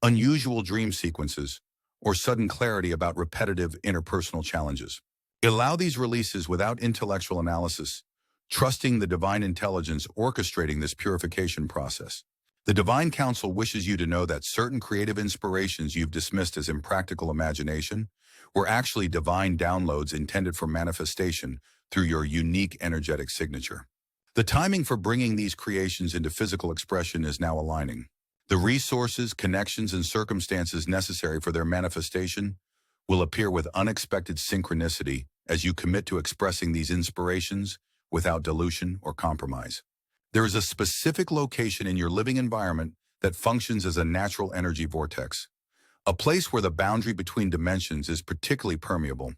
Speaker 1: unusual dream sequences, or sudden clarity about repetitive interpersonal challenges. Allow these releases without intellectual analysis, trusting the divine intelligence orchestrating this purification process. The Divine Council wishes you to know that certain creative inspirations you've dismissed as impractical imagination were actually divine downloads intended for manifestation through your unique energetic signature. The timing for bringing these creations into physical expression is now aligning. The resources, connections, and circumstances necessary for their manifestation will appear with unexpected synchronicity as you commit to expressing these inspirations without dilution or compromise. There is a specific location in your living environment that functions as a natural energy vortex, a place where the boundary between dimensions is particularly permeable.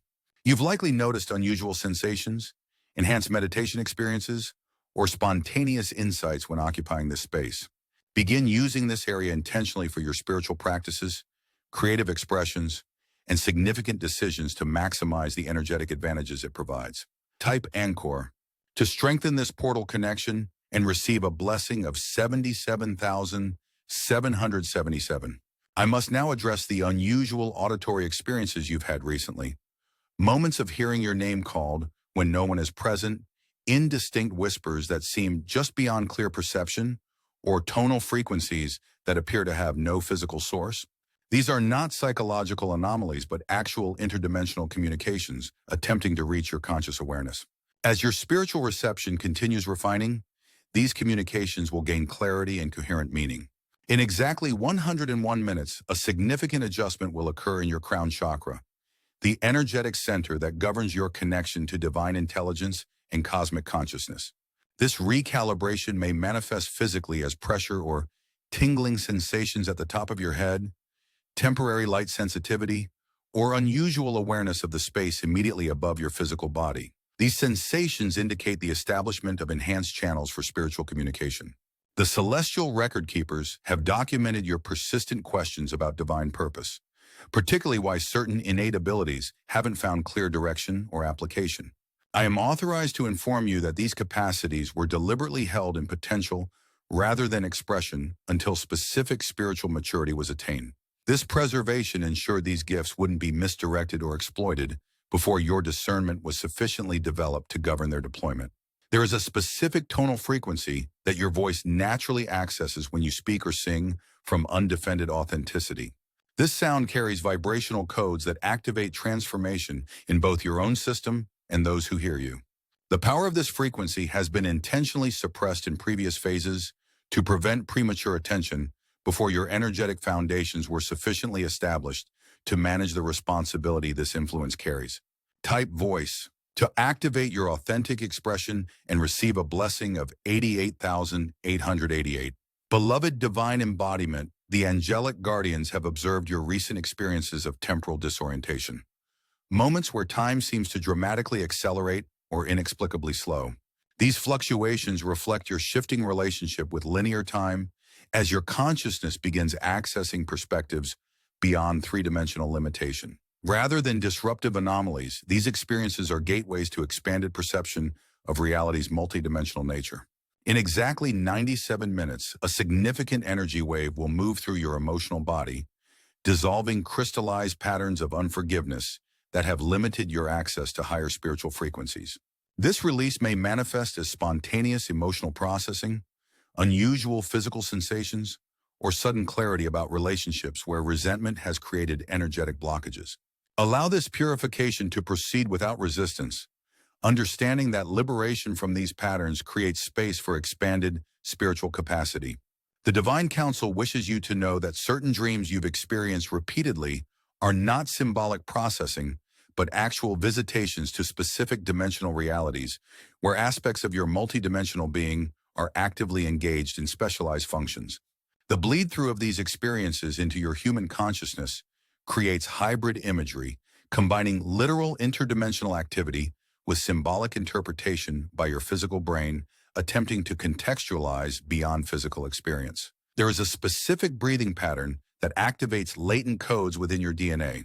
Speaker 1: You've likely noticed unusual sensations, enhanced meditation experiences, or spontaneous insights when occupying this space. Begin using this area intentionally for your spiritual practices, creative expressions, and significant decisions to maximize the energetic advantages it provides. Type Anchor to strengthen this portal connection and receive a blessing of 77,777. I must now address the unusual auditory experiences you've had recently. Moments of hearing your name called when no one is present, indistinct whispers that seem just beyond clear perception, or tonal frequencies that appear to have no physical source. These are not psychological anomalies, but actual interdimensional communications attempting to reach your conscious awareness. As your spiritual reception continues refining, these communications will gain clarity and coherent meaning. In exactly 101 minutes, a significant adjustment will occur in your crown chakra, the energetic center that governs your connection to divine intelligence and cosmic consciousness. This recalibration may manifest physically as pressure or tingling sensations at the top of your head, temporary light sensitivity, or unusual awareness of the space immediately above your physical body. These sensations indicate the establishment of enhanced channels for spiritual communication. The celestial record keepers have documented your persistent questions about divine purpose, particularly why certain innate abilities haven't found clear direction or application. I am authorized to inform you that these capacities were deliberately held in potential rather than expression until specific spiritual maturity was attained. This preservation ensured these gifts wouldn't be misdirected or exploited before your discernment was sufficiently developed to govern their deployment. There is a specific tonal frequency that your voice naturally accesses when you speak or sing from undefended authenticity. This sound carries vibrational codes that activate transformation in both your own system and those who hear you. The power of this frequency has been intentionally suppressed in previous phases to prevent premature attention before your energetic foundations were sufficiently established to manage the responsibility this influence carries. Type voice to activate your authentic expression and receive a blessing of 88,888. Beloved divine embodiment, the angelic guardians have observed your recent experiences of temporal disorientation. Moments where time seems to dramatically accelerate or inexplicably slow. These fluctuations reflect your shifting relationship with linear time as your consciousness begins accessing perspectives beyond three-dimensional limitation. Rather than disruptive anomalies, these experiences are gateways to expanded perception of reality's multidimensional nature. In exactly 97 minutes, a significant energy wave will move through your emotional body, dissolving crystallized patterns of unforgiveness that have limited your access to higher spiritual frequencies. This release may manifest as spontaneous emotional processing, unusual physical sensations, or sudden clarity about relationships where resentment has created energetic blockages. Allow this purification to proceed without resistance, understanding that liberation from these patterns creates space for expanded spiritual capacity. The Divine Council wishes you to know that certain dreams you've experienced repeatedly are not symbolic processing, but actual visitations to specific dimensional realities, where aspects of your multidimensional being are actively engaged in specialized functions. The bleed-through of these experiences into your human consciousness creates hybrid imagery, combining literal interdimensional activity with symbolic interpretation by your physical brain, attempting to contextualize beyond physical experience. There is a specific breathing pattern that activates latent codes within your DNA,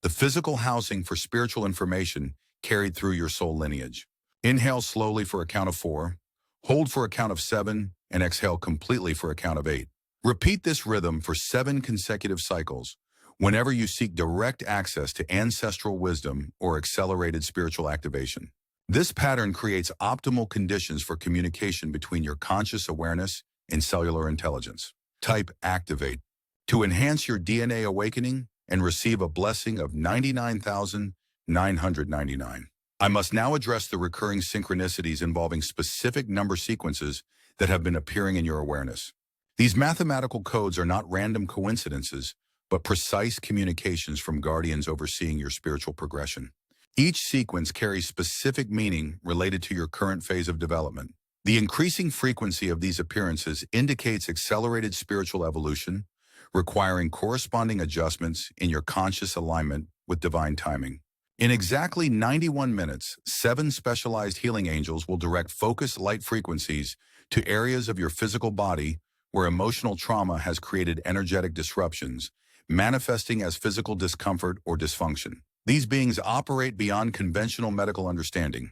Speaker 1: the physical housing for spiritual information carried through your soul lineage. Inhale slowly for a count of 4, hold for a count of 7, and exhale completely for a count of 8. Repeat this rhythm for 7 consecutive cycles whenever you seek direct access to ancestral wisdom or accelerated spiritual activation. This pattern creates optimal conditions for communication between your conscious awareness and cellular intelligence. Type activate to enhance your DNA awakening and receive a blessing of 99,999. I must now address the recurring synchronicities involving specific number sequences that have been appearing in your awareness. These mathematical codes are not random coincidences, but precise communications from guardians overseeing your spiritual progression. Each sequence carries specific meaning related to your current phase of development. The increasing frequency of these appearances indicates accelerated spiritual evolution, requiring corresponding adjustments in your conscious alignment with divine timing. In exactly 91 minutes, 7 specialized healing angels will direct focused light frequencies to areas of your physical body where emotional trauma has created energetic disruptions, manifesting as physical discomfort or dysfunction. These beings operate beyond conventional medical understanding,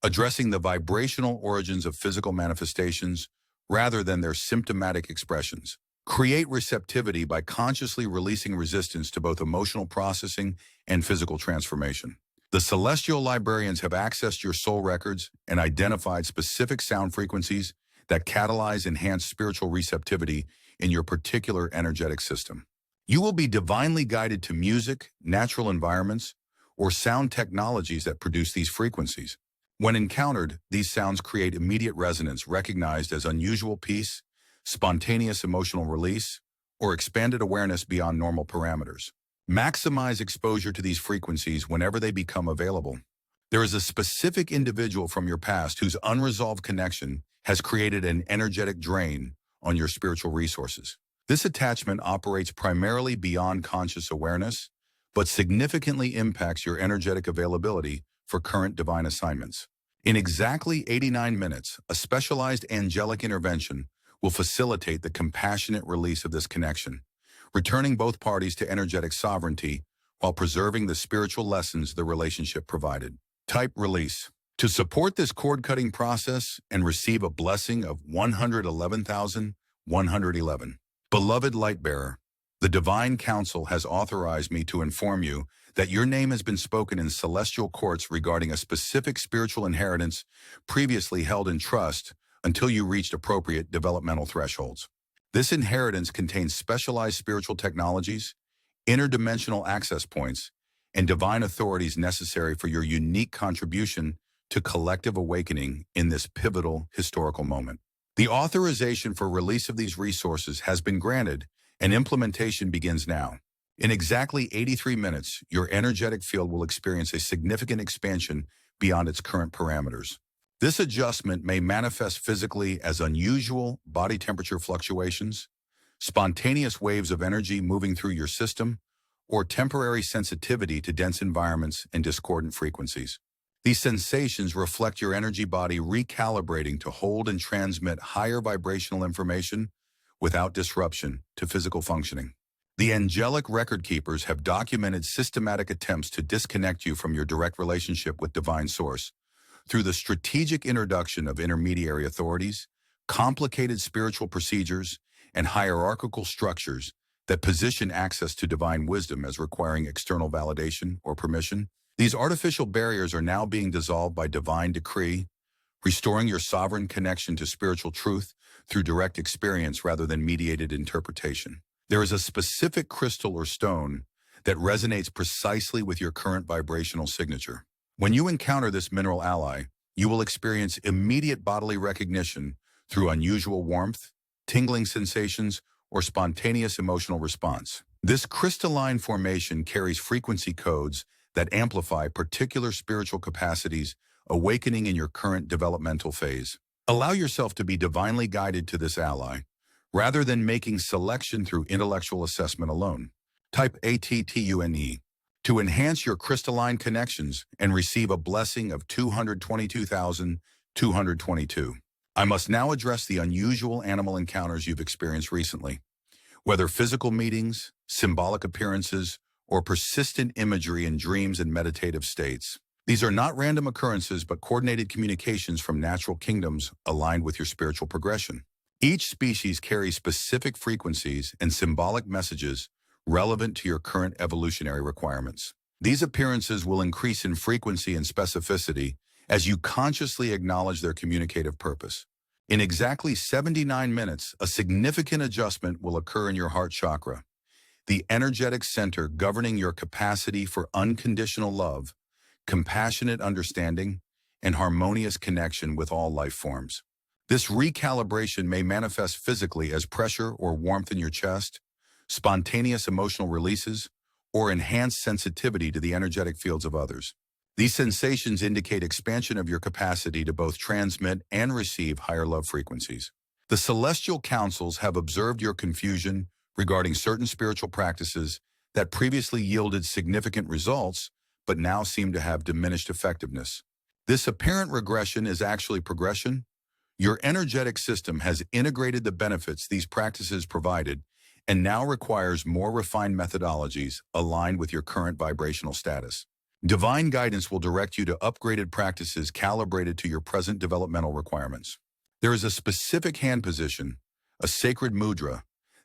Speaker 1: addressing the vibrational origins of physical manifestations rather than their symptomatic expressions. Create receptivity by consciously releasing resistance to both emotional processing and physical transformation. The celestial librarians have accessed your soul records and identified specific sound frequencies that catalyze enhanced spiritual receptivity in your particular energetic system. You will be divinely guided to music, natural environments, or sound technologies that produce these frequencies. When encountered, these sounds create immediate resonance recognized as unusual peace, spontaneous emotional release, or expanded awareness beyond normal parameters. Maximize exposure to these frequencies whenever they become available. There is a specific individual from your past whose unresolved connection has created an energetic drain on your spiritual resources. This attachment operates primarily beyond conscious awareness, but significantly impacts your energetic availability for current divine assignments. In exactly 89 minutes, a specialized angelic intervention will facilitate the compassionate release of this connection, returning both parties to energetic sovereignty while preserving the spiritual lessons the relationship provided. Type release. To support this cord-cutting process and receive a blessing of 111,111. Beloved Lightbearer, the Divine Council has authorized me to inform you that your name has been spoken in celestial courts regarding a specific spiritual inheritance previously held in trust until you reached appropriate developmental thresholds. This inheritance contains specialized spiritual technologies, interdimensional access points, and divine authorities necessary for your unique contribution to collective awakening in this pivotal historical moment. The authorization for release of these resources has been granted, and implementation begins now. In exactly 83 minutes, your energetic field will experience a significant expansion beyond its current parameters. This adjustment may manifest physically as unusual body temperature fluctuations, spontaneous waves of energy moving through your system, or temporary sensitivity to dense environments and discordant frequencies. These sensations reflect your energy body recalibrating to hold and transmit higher vibrational information without disruption to physical functioning. The angelic record keepers have documented systematic attempts to disconnect you from your direct relationship with Divine Source through the strategic introduction of intermediary authorities, complicated spiritual procedures, and hierarchical structures that position access to divine wisdom as requiring external validation or permission. These artificial barriers are now being dissolved by divine decree, restoring your sovereign connection to spiritual truth through direct experience rather than mediated interpretation. There is a specific crystal or stone that resonates precisely with your current vibrational signature. When you encounter this mineral ally, you will experience immediate bodily recognition through unusual warmth, tingling sensations, or spontaneous emotional response. This crystalline formation carries frequency codes that amplify particular spiritual capacities, awakening in your current developmental phase. Allow yourself to be divinely guided to this ally, rather than making selection through intellectual assessment alone. Type ATTUNE to enhance your crystalline connections and receive a blessing of 222,222. I must now address the unusual animal encounters you've experienced recently. Whether physical meetings, symbolic appearances, or persistent imagery in dreams and meditative states. These are not random occurrences but coordinated communications from natural kingdoms aligned with your spiritual progression. Each species carries specific frequencies and symbolic messages relevant to your current evolutionary requirements. These appearances will increase in frequency and specificity as you consciously acknowledge their communicative purpose. In exactly 79 minutes, a significant adjustment will occur in your heart chakra, the energetic center governing your capacity for unconditional love, compassionate understanding, and harmonious connection with all life forms. This recalibration may manifest physically as pressure or warmth in your chest, spontaneous emotional releases, or enhanced sensitivity to the energetic fields of others. These sensations indicate expansion of your capacity to both transmit and receive higher love frequencies. The celestial councils have observed your confusion regarding certain spiritual practices that previously yielded significant results, but now seem to have diminished effectiveness. This apparent regression is actually progression. Your energetic system has integrated the benefits these practices provided and now requires more refined methodologies aligned with your current vibrational status. Divine guidance will direct you to upgraded practices calibrated to your present developmental requirements. There is a specific hand position, a sacred mudra,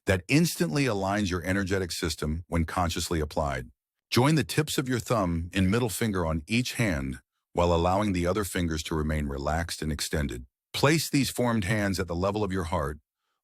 Speaker 1: that instantly aligns your energetic system when consciously applied. Join the tips of your thumb and middle finger on each hand while allowing the other fingers to remain relaxed and extended. Place these formed hands at the level of your heart,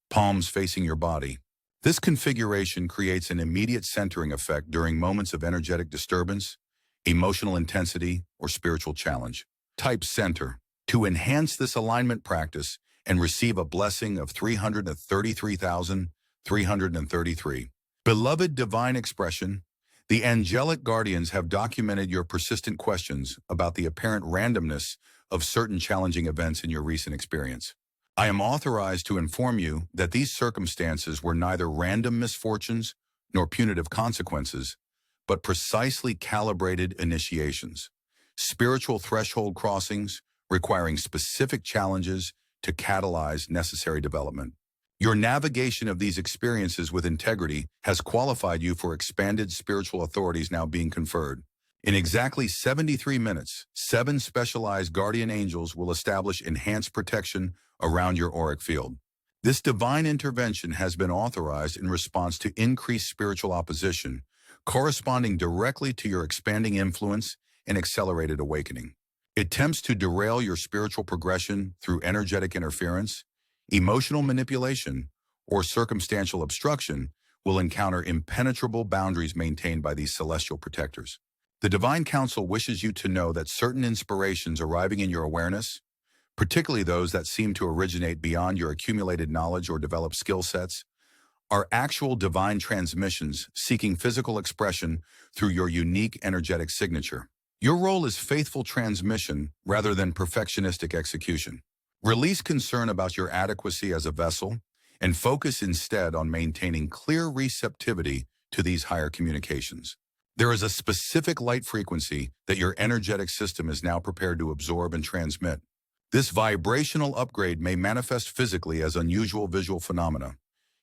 Speaker 1: palms facing your body. This configuration creates an immediate centering effect during moments of energetic disturbance, emotional intensity, or spiritual challenge. Type center to enhance this alignment practice and receive a blessing of 333,333. Beloved divine expression, the angelic guardians have documented your persistent questions about the apparent randomness of certain challenging events in your recent experience. I am authorized to inform you that these circumstances were neither random misfortunes nor punitive consequences, but precisely calibrated initiations, spiritual threshold crossings requiring specific challenges to catalyze necessary development. Your navigation of these experiences with integrity has qualified you for expanded spiritual authorities now being conferred. In exactly 73 minutes, 7 specialized guardian angels will establish enhanced protection around your auric field. This divine intervention has been authorized in response to increased spiritual opposition, corresponding directly to your expanding influence and accelerated awakening. Attempts to derail your spiritual progression through energetic interference, emotional manipulation, or circumstantial obstruction will encounter impenetrable boundaries maintained by these celestial protectors. The Divine Council wishes you to know that certain inspirations arriving in your awareness, particularly those that seem to originate beyond your accumulated knowledge or developed skill sets, are actual divine transmissions seeking physical expression through your unique energetic signature. Your role is faithful transmission rather than perfectionistic execution. Release concern about your adequacy as a vessel and focus instead on maintaining clear receptivity to these higher communications. There is a specific light frequency that your energetic system is now prepared to absorb and transmit. This vibrational upgrade may manifest physically as unusual visual phenomena,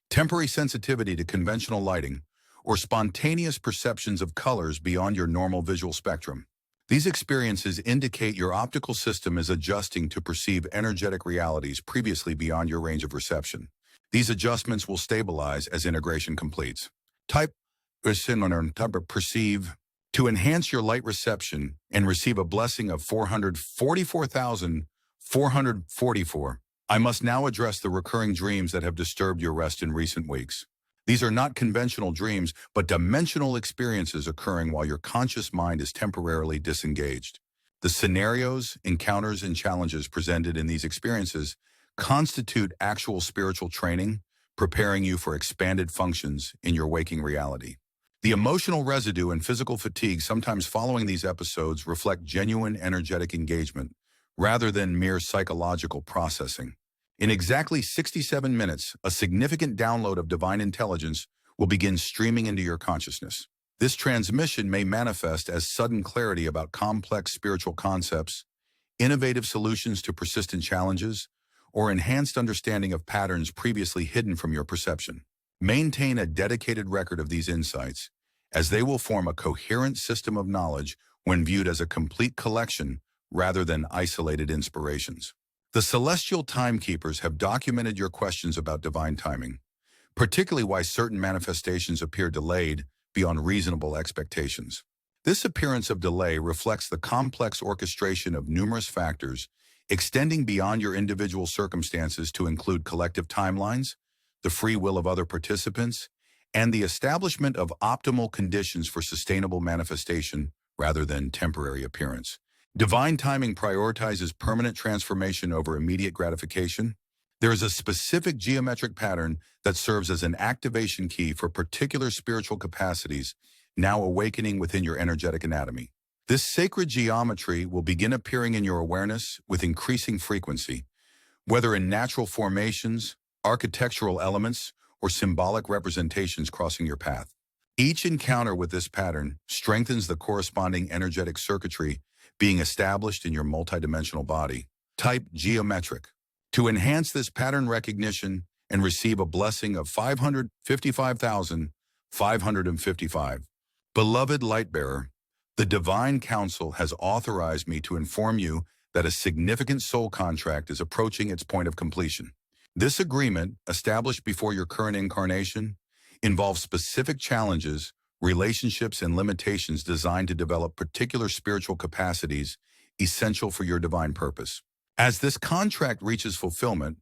Speaker 1: temporary sensitivity to conventional lighting, or spontaneous perceptions of colors beyond your normal visual spectrum. These experiences indicate your optical system is adjusting to perceive energetic realities previously beyond your range of reception. These adjustments will stabilize as integration completes. Type perceive to enhance your light reception and receive a blessing of 444,444. I must now address the recurring dreams that have disturbed your rest in recent weeks. These are not conventional dreams, but dimensional experiences occurring while your conscious mind is temporarily disengaged. The scenarios, encounters, and challenges presented in these experiences constitute actual spiritual training, preparing you for expanded functions in your waking reality. The emotional residue and physical fatigue sometimes following these episodes reflect genuine energetic engagement rather than mere psychological processing. In exactly 67 minutes, a significant download of divine intelligence will begin streaming into your consciousness. This transmission may manifest as sudden clarity about complex spiritual concepts, innovative solutions to persistent challenges, or enhanced understanding of patterns previously hidden from your perception. Maintain a dedicated record of these insights, as they will form a coherent system of knowledge when viewed as a complete collection rather than isolated inspirations. The celestial timekeepers have documented your questions about divine timing, particularly why certain manifestations appear delayed beyond reasonable expectations. This appearance of delay reflects the complex orchestration of numerous factors extending beyond your individual circumstances to include collective timelines, the free will of other participants, and the establishment of optimal conditions for sustainable manifestation rather than temporary appearance. Divine timing prioritizes permanent transformation over immediate gratification. There is a specific geometric pattern that serves as an activation key for particular spiritual capacities now awakening within your energetic anatomy. This sacred geometry will begin appearing in your awareness with increasing frequency, whether in natural formations, architectural elements, or symbolic representations crossing your path. Each encounter with this pattern strengthens the corresponding energetic circuitry being established in your multidimensional body. Type geometric to enhance this pattern recognition and receive a blessing of 555,555. Beloved Lightbearer, the Divine Council has authorized me to inform you that a significant soul contract is approaching its point of completion. This agreement, established before your current incarnation, involves specific challenges, relationships, and limitations designed to develop particular spiritual capacities essential for your divine purpose. As this contract reaches fulfillment,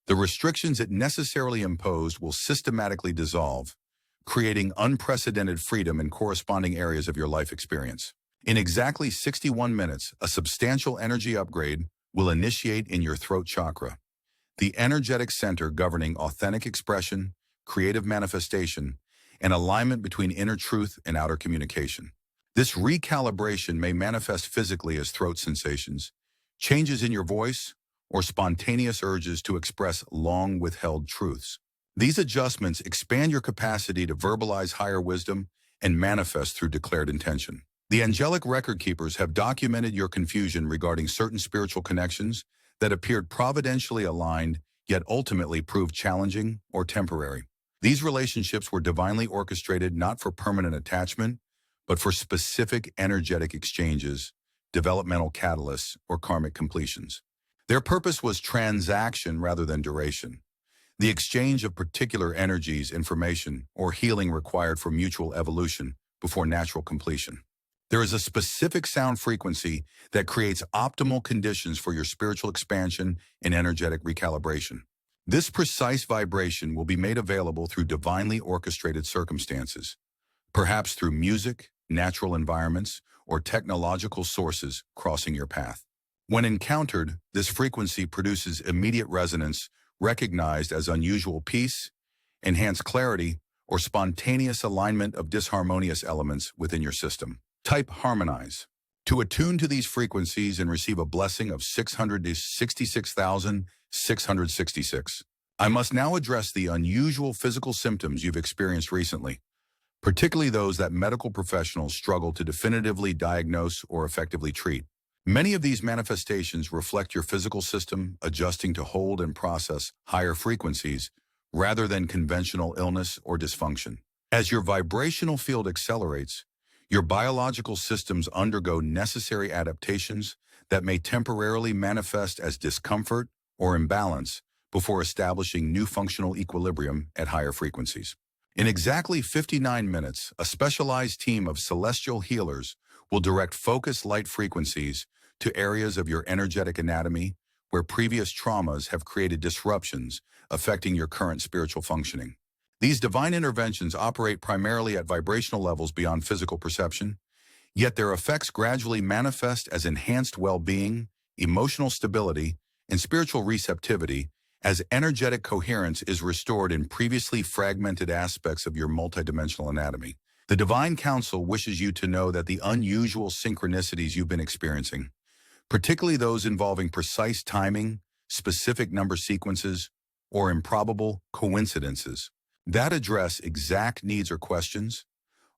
Speaker 1: the restrictions it necessarily imposed will systematically dissolve, creating unprecedented freedom in corresponding areas of your life experience. In exactly 61 minutes, a substantial energy upgrade will initiate in your throat chakra, the energetic center governing authentic expression, creative manifestation, and alignment between inner truth and outer communication. This recalibration may manifest physically as throat sensations, changes in your voice, or spontaneous urges to express long-withheld truths. These adjustments expand your capacity to verbalize higher wisdom and manifest through declared intention. The angelic record keepers have documented your confusion regarding certain spiritual connections that appeared providentially aligned, yet ultimately proved challenging or temporary. These relationships were divinely orchestrated not for permanent attachment, but for specific energetic exchanges, developmental catalysts, or karmic completions. Their purpose was transaction rather than duration, the exchange of particular energies, information, or healing required for mutual evolution before natural completion. There is a specific sound frequency that creates optimal conditions for your spiritual expansion and energetic recalibration. This precise vibration will be made available through divinely orchestrated circumstances, perhaps through music, natural environments, or technological sources crossing your path. When encountered, this frequency produces immediate resonance recognized as unusual peace, enhanced clarity, or spontaneous alignment of disharmonious elements within your system. Type harmonize. To attune to these frequencies and receive a blessing of 666,666. I must now address the unusual physical symptoms you've experienced recently, particularly those that medical professionals struggle to definitively diagnose or effectively treat. Many of these manifestations reflect your physical system adjusting to hold and process higher frequencies rather than conventional illness or dysfunction. As your vibrational field accelerates, your biological systems undergo necessary adaptations that may temporarily manifest as discomfort or imbalance before establishing new functional equilibrium at higher frequencies. In exactly 59 minutes, a specialized team of celestial healers will direct focused light frequencies to areas of your energetic anatomy where previous traumas have created disruptions affecting your current spiritual functioning. These divine interventions operate primarily at vibrational levels beyond physical perception, yet their effects gradually manifest as enhanced well-being, emotional stability, and spiritual receptivity as energetic coherence is restored in previously fragmented aspects of your multidimensional anatomy. The Divine Council wishes you to know that the unusual synchronicities you've been experiencing, particularly those involving precise timing, specific number sequences, or improbable coincidences, that address exact needs or questions,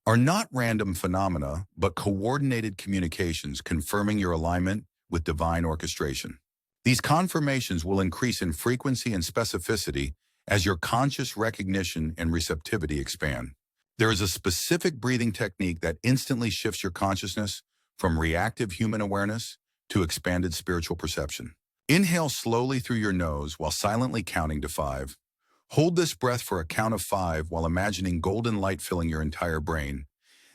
Speaker 1: are not random phenomena, but coordinated communications confirming your alignment with divine orchestration. These confirmations will increase in frequency and specificity as your conscious recognition and receptivity expand. There is a specific breathing technique that instantly shifts your consciousness from reactive human awareness to expanded spiritual perception. Inhale slowly through your nose while silently counting to 5. Hold this breath for a count of 5 while imagining golden light filling your entire brain.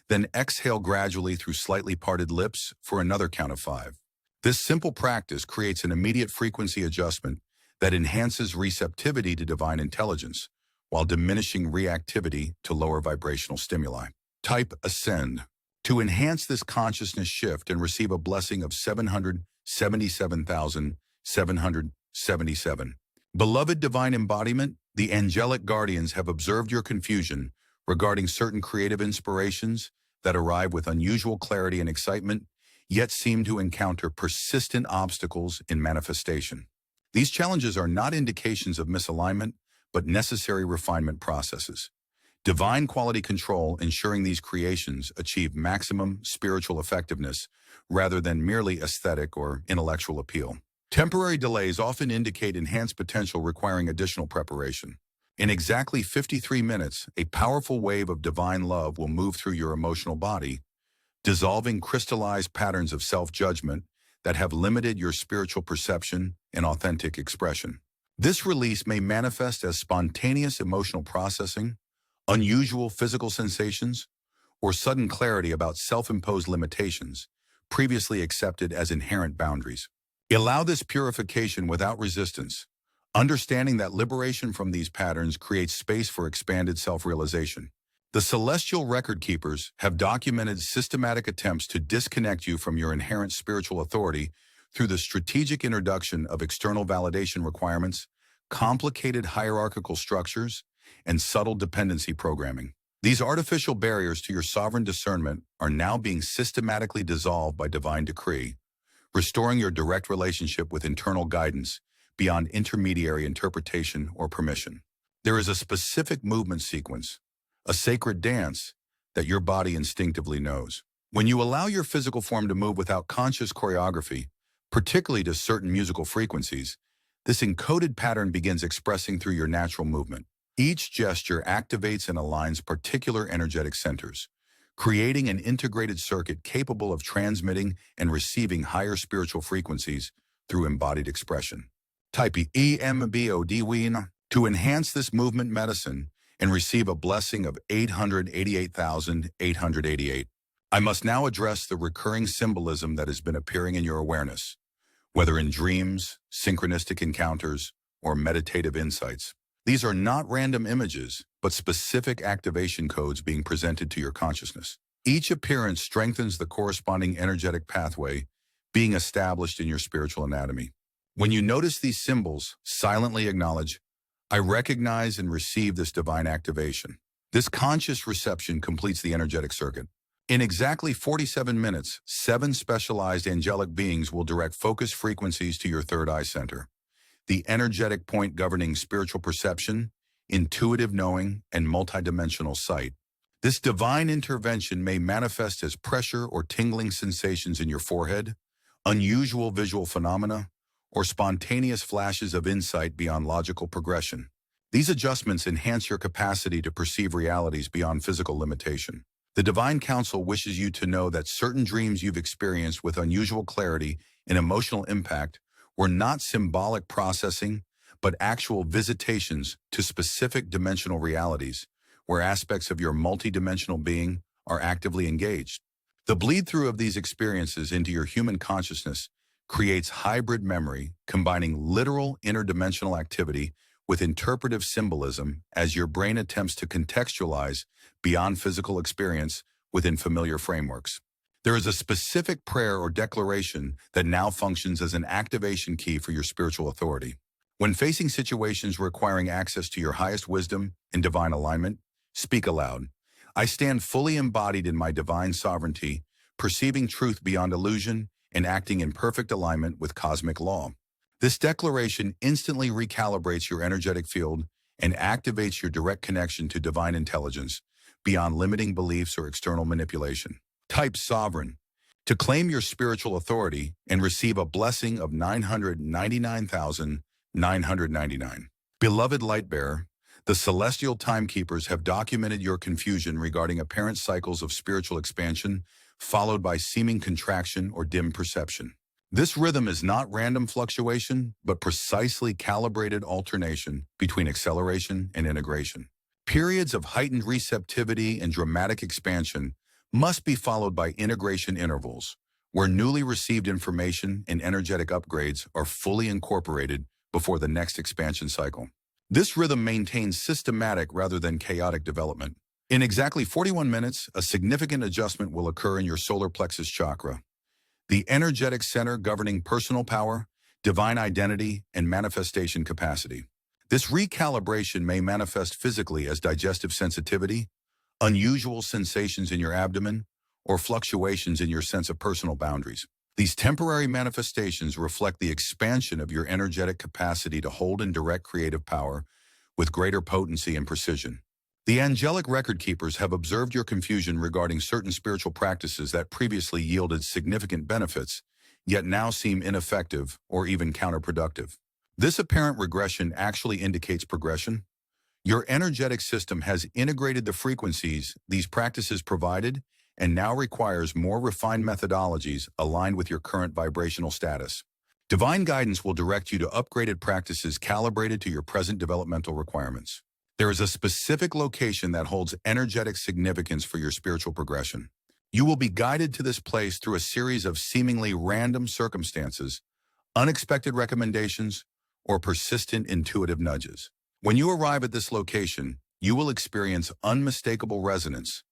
Speaker 1: Then exhale gradually through slightly parted lips for another count of 5. This simple practice creates an immediate frequency adjustment that enhances receptivity to divine intelligence while diminishing reactivity to lower vibrational stimuli. Type Ascend to enhance this consciousness shift and receive a blessing of 777,777. Beloved divine embodiment, the angelic guardians have observed your confusion regarding certain creative inspirations that arrive with unusual clarity and excitement, yet seem to encounter persistent obstacles in manifestation. These challenges are not indications of misalignment, but necessary refinement processes. Divine quality control ensuring these creations achieve maximum spiritual effectiveness rather than merely aesthetic or intellectual appeal. Temporary delays often indicate enhanced potential requiring additional preparation. In exactly 53 minutes, a powerful wave of divine love will move through your emotional body, dissolving crystallized patterns of self-judgment that have limited your spiritual perception and authentic expression. This release may manifest as spontaneous emotional processing, unusual physical sensations, or sudden clarity about self-imposed limitations previously accepted as inherent boundaries. Allow this purification without resistance, understanding that liberation from these patterns creates space for expanded self-realization. The celestial record keepers have documented systematic attempts to disconnect you from your inherent spiritual authority through the strategic introduction of external validation requirements, complicated hierarchical structures, and subtle dependency programming. These artificial barriers to your sovereign discernment are now being systematically dissolved by divine decree, restoring your direct relationship with internal guidance beyond intermediary interpretation or permission. There is a specific movement sequence, a sacred dance that your body instinctively knows. When you allow your physical form to move without conscious choreography, particularly to certain musical frequencies, this encoded pattern begins expressing through your natural movement. Each gesture activates and aligns particular energetic centers, creating an integrated circuit capable of transmitting and receiving higher spiritual frequencies through embodied expression. Type EMBOD to enhance this movement medicine and receive a blessing of 888,888. I must now address the recurring symbolism that has been appearing in your awareness, whether in dreams, synchronistic encounters, or meditative insights. These are not random images, but specific activation codes being presented to your consciousness. Each appearance strengthens the corresponding energetic pathway being established in your spiritual anatomy. When you notice these symbols, silently acknowledge, I recognize and receive this divine activation. This conscious reception completes the energetic circuit. In exactly 47 minutes, 7 specialized angelic beings will direct focused frequencies to your third eye center, the energetic point governing spiritual perception, intuitive knowing, and multidimensional sight. This divine intervention may manifest as pressure or tingling sensations in your forehead, unusual visual phenomena, or spontaneous flashes of insight beyond logical progression. These adjustments enhance your capacity to perceive realities beyond physical limitation. The Divine Council wishes you to know that certain dreams you've experienced with unusual clarity and emotional impact were not symbolic processing, but actual visitations to specific dimensional realities, where aspects of your multidimensional being are actively engaged. The bleed-through of these experiences into your human consciousness creates hybrid memory, combining literal interdimensional activity with interpretive symbolism as your brain attempts to contextualize beyond physical experience within familiar frameworks. There is a specific prayer or declaration that now functions as an activation key for your spiritual authority. When facing situations requiring access to your highest wisdom and divine alignment, speak aloud. I stand fully embodied in my divine sovereignty, perceiving truth beyond illusion and acting in perfect alignment with cosmic law. This declaration instantly recalibrates your energetic field and activates your direct connection to divine intelligence beyond limiting beliefs or external manipulation. Type sovereign to claim your spiritual authority and receive a blessing of 999,999. Beloved Lightbearer, the celestial timekeepers have documented your confusion regarding apparent cycles of spiritual expansion, followed by seeming contraction or dim perception. This rhythm is not random fluctuation, but precisely calibrated alternation between acceleration and integration. Periods of heightened receptivity and dramatic expansion must be followed by integration intervals, where newly received information and energetic upgrades are fully incorporated before the next expansion cycle. This rhythm maintains systematic rather than chaotic development. In exactly 41 minutes, a significant adjustment will occur in your solar plexus chakra, the energetic center governing personal power, divine identity, and manifestation capacity. This recalibration may manifest physically as digestive sensitivity, unusual sensations in your abdomen, or fluctuations in your sense of personal boundaries. These temporary manifestations reflect the expansion of your energetic capacity to hold and direct creative power with greater potency and precision. The angelic record keepers have observed your confusion regarding certain spiritual practices that previously yielded significant benefits, yet now seem ineffective or even counterproductive. This apparent regression actually indicates progression. Your energetic system has integrated the frequencies these practices provided and now requires more refined methodologies aligned with your current vibrational status. Divine guidance will direct you to upgraded practices calibrated to your present developmental requirements. There is a specific location that holds energetic significance for your spiritual progression. You will be guided to this place through a series of seemingly random circumstances, unexpected recommendations, or persistent intuitive nudges. When you arrive at this location, you will experience unmistakable resonance,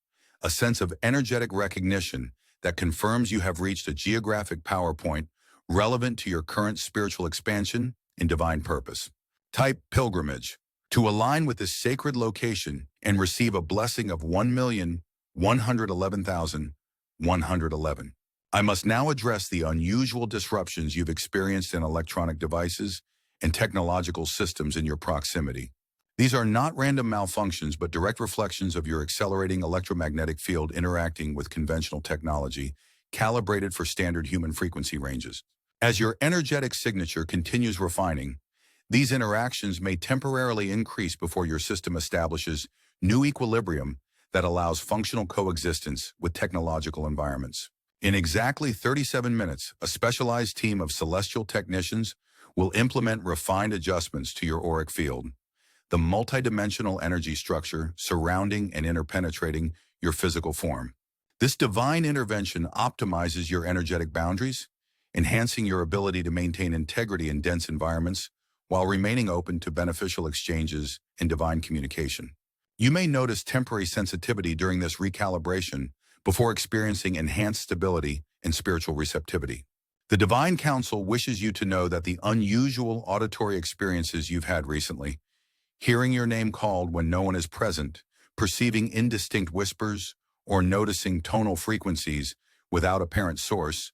Speaker 1: a sense of energetic recognition that confirms you have reached a geographic power point relevant to your current spiritual expansion and divine purpose. Type pilgrimage to align with this sacred location and receive a blessing of 1,111,111. I must now address the unusual disruptions you've experienced in electronic devices and technological systems in your proximity. These are not random malfunctions, but direct reflections of your accelerating electromagnetic field interacting with conventional technology, calibrated for standard human frequency ranges. As your energetic signature continues refining, these interactions may temporarily increase before your system establishes new equilibrium that allows functional coexistence with technological environments. In exactly 37 minutes, a specialized team of celestial technicians will implement refined adjustments to your auric field, the multidimensional energy structure surrounding and interpenetrating your physical form. This divine intervention optimizes your energetic boundaries, enhancing your ability to maintain integrity in dense environments while remaining open to beneficial exchanges and divine communication. You may notice temporary sensitivity during this recalibration before experiencing enhanced stability and spiritual receptivity. The Divine Council wishes you to know that the unusual auditory experiences you've had recently, hearing your name called when no one is present, perceiving indistinct whispers, or noticing tonal frequencies without apparent source,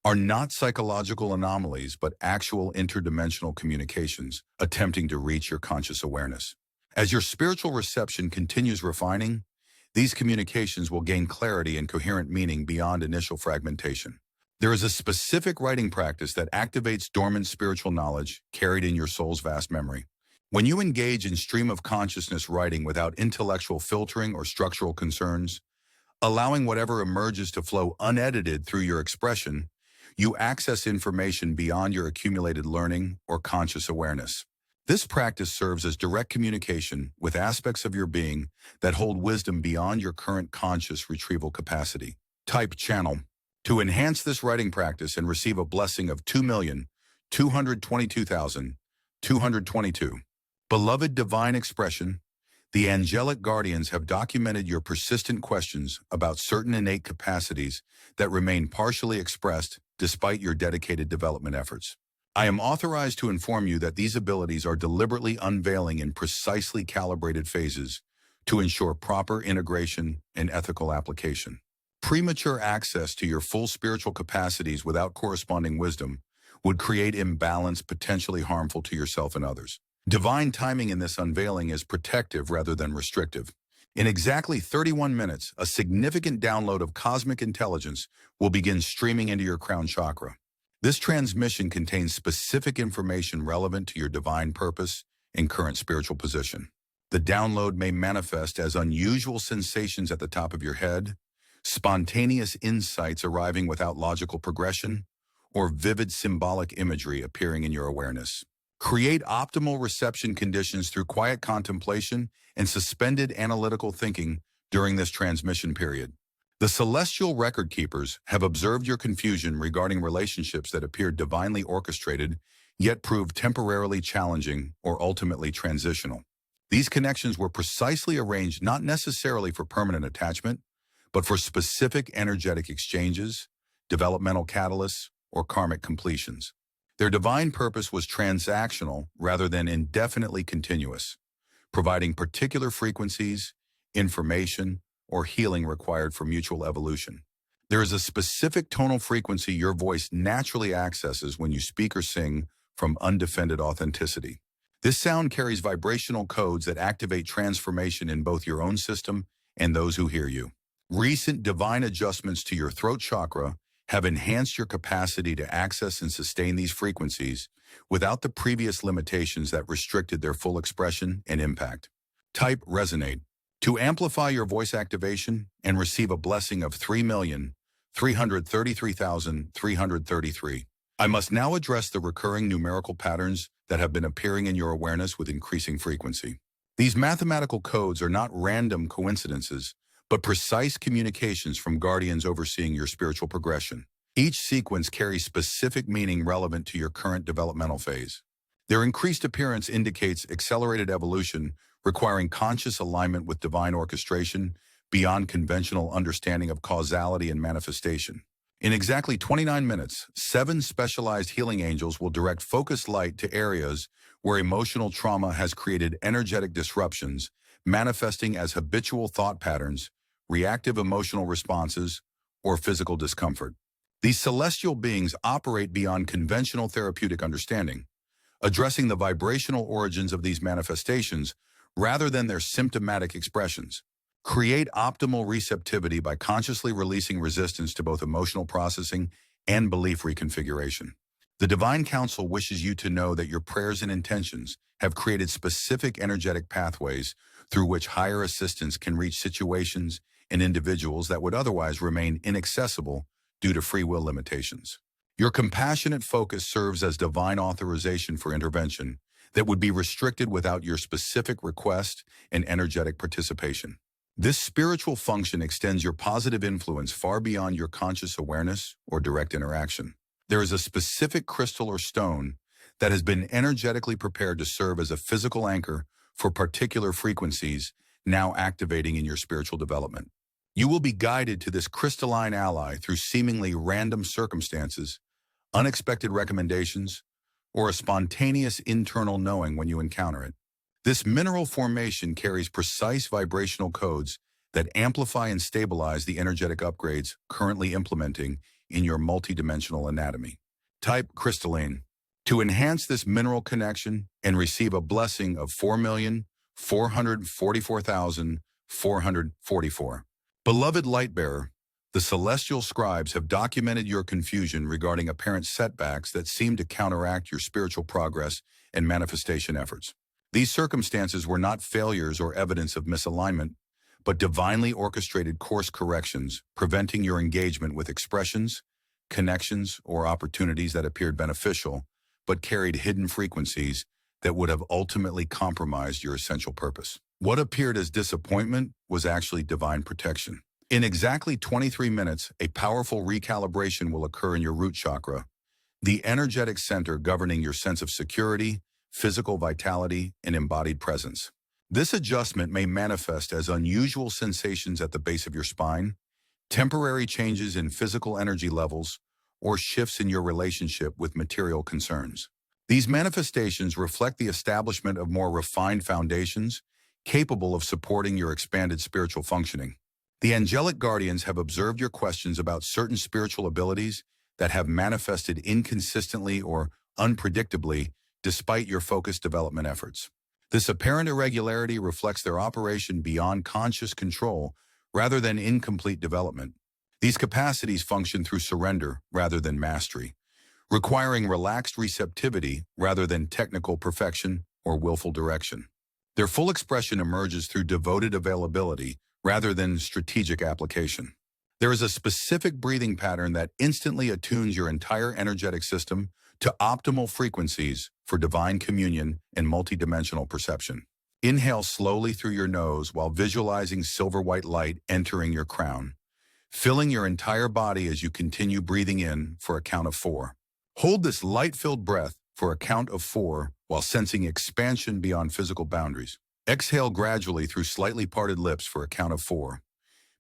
Speaker 1: are not psychological anomalies but actual interdimensional communications attempting to reach your conscious awareness. As your spiritual reception continues refining, these communications will gain clarity and coherent meaning beyond initial fragmentation. There is a specific writing practice that activates dormant spiritual knowledge carried in your soul's vast memory. When you engage in stream of consciousness writing without intellectual filtering or structural concerns, allowing whatever emerges to flow unedited through your expression, you access information beyond your accumulated learning or conscious awareness. This practice serves as direct communication with aspects of your being that hold wisdom beyond your current conscious retrieval capacity. Type channel to enhance this writing practice and receive a blessing of 2,222,222. Beloved divine expression, the angelic guardians have documented your persistent questions about certain innate capacities that remain partially expressed despite your dedicated development efforts. I am authorized to inform you that these abilities are deliberately unveiling in precisely calibrated phases to ensure proper integration and ethical application. Premature access to your full spiritual capacities without corresponding wisdom would create imbalance potentially harmful to yourself and others. Divine timing in this unveiling is protective rather than restrictive. In exactly 31 minutes, a significant download of cosmic intelligence will begin streaming into your crown chakra. This transmission contains specific information relevant to your divine purpose and current spiritual position. The download may manifest as unusual sensations at the top of your head, spontaneous insights arriving without logical progression, or vivid symbolic imagery appearing in your awareness. Create optimal reception conditions through quiet contemplation and suspended analytical thinking during this transmission period. The celestial record keepers have observed your confusion regarding relationships that appeared divinely orchestrated, yet proved temporarily challenging or ultimately transitional. These connections were precisely arranged not necessarily for permanent attachment, but for specific energetic exchanges, developmental catalysts, or karmic completions. Their divine purpose was transactional rather than indefinitely continuous, providing particular frequencies, information, or healing required for mutual evolution. There is a specific tonal frequency your voice naturally accesses when you speak or sing from undefended authenticity. This sound carries vibrational codes that activate transformation in both your own system and those who hear you. Recent divine adjustments to your throat chakra have enhanced your capacity to access and sustain these frequencies without the previous limitations that restricted their full expression and impact. Type resonate to amplify your voice activation and receive a blessing of 3,333,333. I must now address the recurring numerical patterns that have been appearing in your awareness with increasing frequency. These mathematical codes are not random coincidences, but precise communications from guardians overseeing your spiritual progression. Each sequence carries specific meaning relevant to your current developmental phase. Their increased appearance indicates accelerated evolution, requiring conscious alignment with divine orchestration beyond conventional understanding of causality and manifestation. In exactly 29 minutes, 7 specialized healing angels will direct focused light to areas where emotional trauma has created energetic disruptions, manifesting as habitual thought patterns, reactive emotional responses, or physical discomfort. These celestial beings operate beyond conventional therapeutic understanding, addressing the vibrational origins of these manifestations rather than their symptomatic expressions. Create optimal receptivity by consciously releasing resistance to both emotional processing and belief reconfiguration. The Divine Council wishes you to know that your prayers and intentions have created specific energetic pathways through which higher assistance can reach situations and individuals that would otherwise remain inaccessible due to free will limitations. Your compassionate focus serves as divine authorization for intervention that would be restricted without your specific request and energetic participation. This spiritual function extends your positive influence far beyond your conscious awareness or direct interaction. There is a specific crystal or stone that has been energetically prepared to serve as a physical anchor for particular frequencies now activating in your spiritual development. You will be guided to this crystalline ally through seemingly random circumstances, unexpected recommendations, or a spontaneous internal knowing when you encounter it. This mineral formation carries precise vibrational codes that amplify and stabilize the energetic upgrades currently implementing in your multidimensional anatomy. Type crystalline to enhance this mineral connection and receive a blessing of 4,444,444. Beloved Lightbearer, the celestial scribes have documented your confusion regarding apparent setbacks that seem to counteract your spiritual progress and manifestation efforts. These circumstances were not failures or evidence of misalignment, but divinely orchestrated course corrections, preventing your engagement with expressions, connections, or opportunities that appeared beneficial, but carried hidden frequencies that would have ultimately compromised your essential purpose. What appeared as disappointment was actually divine protection. In exactly 23 minutes, a powerful recalibration will occur in your root chakra, the energetic center governing your sense of security, physical vitality, and embodied presence. This adjustment may manifest as unusual sensations at the base of your spine, temporary changes in physical energy levels, or shifts in your relationship with material concerns. These manifestations reflect the establishment of more refined foundations capable of supporting your expanded spiritual functioning. The angelic guardians have observed your questions about certain spiritual abilities that have manifested inconsistently or unpredictably despite your focused development efforts. This apparent irregularity reflects their operation beyond conscious control rather than incomplete development. These capacities function through surrender rather than mastery, requiring relaxed receptivity rather than technical perfection or willful direction. Their full expression emerges through devoted availability rather than strategic application. There is a specific breathing pattern that instantly attunes your entire energetic system to optimal frequencies for divine communion and multidimensional perception. Inhale slowly through your nose while visualizing silver-white light entering your crown, filling your entire body as you continue breathing in for a count of 4. Hold this light-filled breath for a count of 4 while sensing expansion beyond physical boundaries. Exhale gradually through slightly parted lips for a count of 4,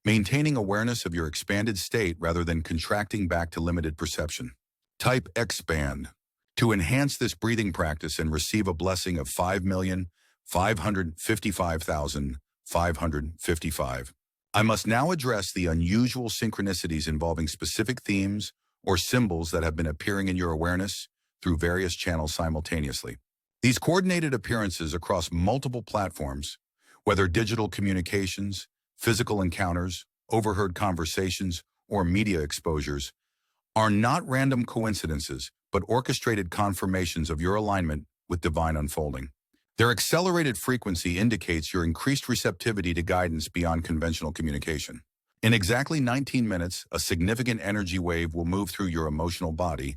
Speaker 1: maintaining awareness of your expanded state rather than contracting back to limited perception. Type expand to enhance this breathing practice and receive a blessing of 5,555,555. I must now address the unusual synchronicities involving specific themes or symbols that have been appearing in your awareness through various channels simultaneously. These coordinated appearances across multiple platforms, whether digital communications, physical encounters, overheard conversations, or media exposures, are not random coincidences, but orchestrated confirmations of your alignment with divine unfolding. Their accelerated frequency indicates your increased receptivity to guidance beyond conventional communication. In exactly 19 minutes, a significant energy wave will move through your emotional body,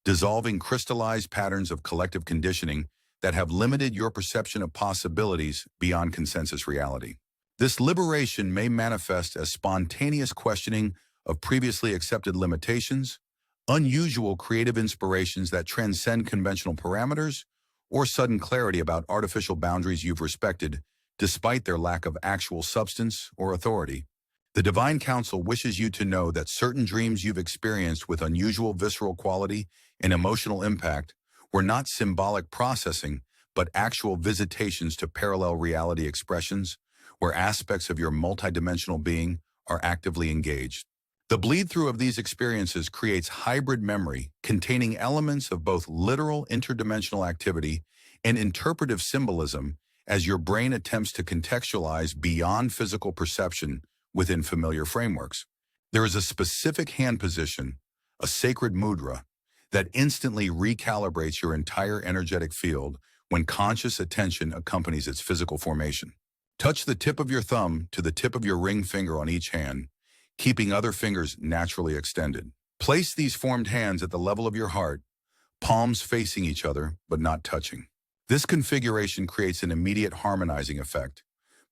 Speaker 1: dissolving crystallized patterns of collective conditioning that have limited your perception of possibilities beyond consensus reality. This liberation may manifest as spontaneous questioning of previously accepted limitations, unusual creative inspirations that transcend conventional parameters, or sudden clarity about artificial boundaries you've respected despite their lack of actual substance or authority. The Divine Council wishes you to know that certain dreams you've experienced with unusual visceral quality and emotional impact were not symbolic processing, but actual visitations to parallel reality expressions where aspects of your multidimensional being are actively engaged. The bleed-through of these experiences creates hybrid memory containing elements of both literal interdimensional activity and interpretive symbolism as your brain attempts to contextualize beyond physical perception within familiar frameworks. There is a specific hand position, a sacred mudra, that instantly recalibrates your entire energetic field when conscious attention accompanies its physical formation. Touch the tip of your thumb to the tip of your ring finger on each hand, keeping other fingers naturally extended. Place these formed hands at the level of your heart, palms facing each other but not touching. This configuration creates an immediate harmonizing effect,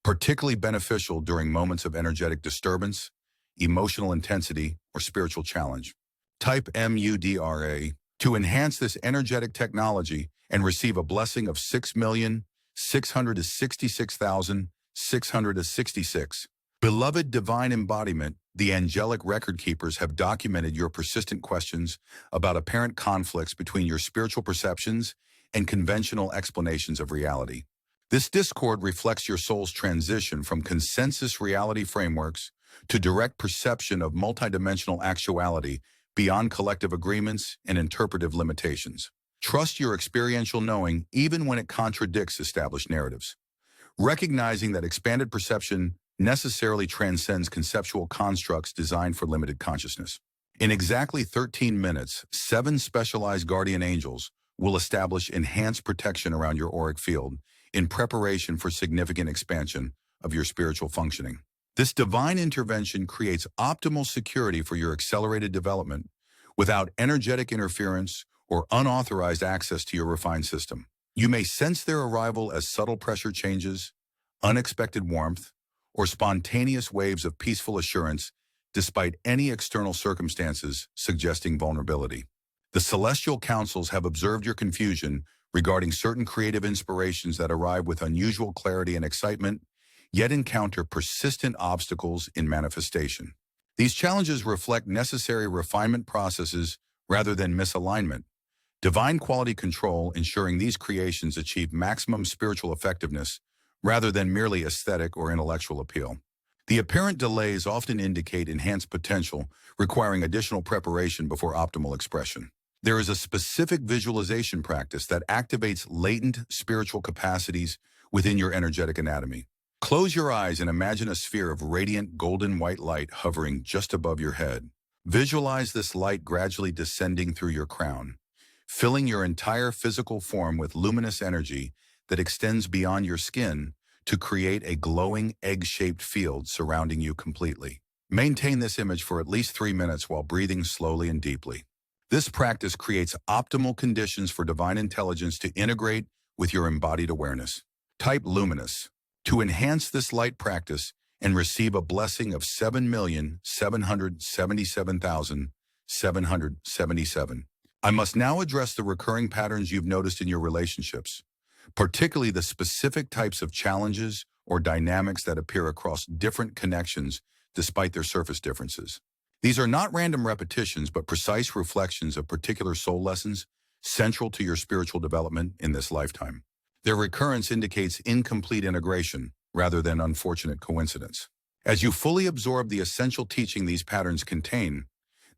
Speaker 1: particularly beneficial during moments of energetic disturbance, emotional intensity, or spiritual challenge. Type MUDRA to enhance this energetic technology and receive a blessing of 6,666,666. Beloved divine embodiment, the angelic record keepers have documented your persistent questions about apparent conflicts between your spiritual perceptions and conventional explanations of reality. This discord reflects your soul's transition from consensus reality frameworks to direct perception of multidimensional actuality beyond collective agreements and interpretive limitations. Trust your experiential knowing even when it contradicts established narratives, recognizing that expanded perception necessarily transcends conceptual constructs designed for limited consciousness. In exactly 13 minutes, 7 specialized guardian angels will establish enhanced protection around your auric field in preparation for significant expansion of your spiritual functioning. This divine intervention creates optimal security for your accelerated development without energetic interference or unauthorized access to your refined system. You may sense their arrival as subtle pressure changes, unexpected warmth, or spontaneous waves of peaceful assurance despite any external circumstances suggesting vulnerability. The celestial councils have observed your confusion regarding certain creative inspirations that arrive with unusual clarity and excitement, yet encounter persistent obstacles in manifestation. These challenges reflect necessary refinement processes rather than misalignment. Divine quality control ensuring these creations achieve maximum spiritual effectiveness rather than merely aesthetic or intellectual appeal. The apparent delays often indicate enhanced potential, requiring additional preparation before optimal expression. There is a specific visualization practice that activates latent spiritual capacities within your energetic anatomy. Close your eyes and imagine a sphere of radiant golden white light hovering just above your head. Visualize this light gradually descending through your crown, filling your entire physical form with luminous energy that extends beyond your skin to create a glowing egg-shaped field surrounding you completely. Maintain this image for at least 3 minutes while breathing slowly and deeply. This practice creates optimal conditions for divine intelligence to integrate with your embodied awareness. Type luminous to enhance this light practice and receive a blessing of 7,777,777. I must now address the recurring patterns you've noticed in your relationships, particularly the specific types of challenges or dynamics that appear across different connections despite their surface differences. These are not random repetitions, but precise reflections of particular soul lessons central to your spiritual development in this lifetime. Their recurrence indicates incomplete integration rather than unfortunate coincidence. As you fully absorb the essential teaching these patterns contain,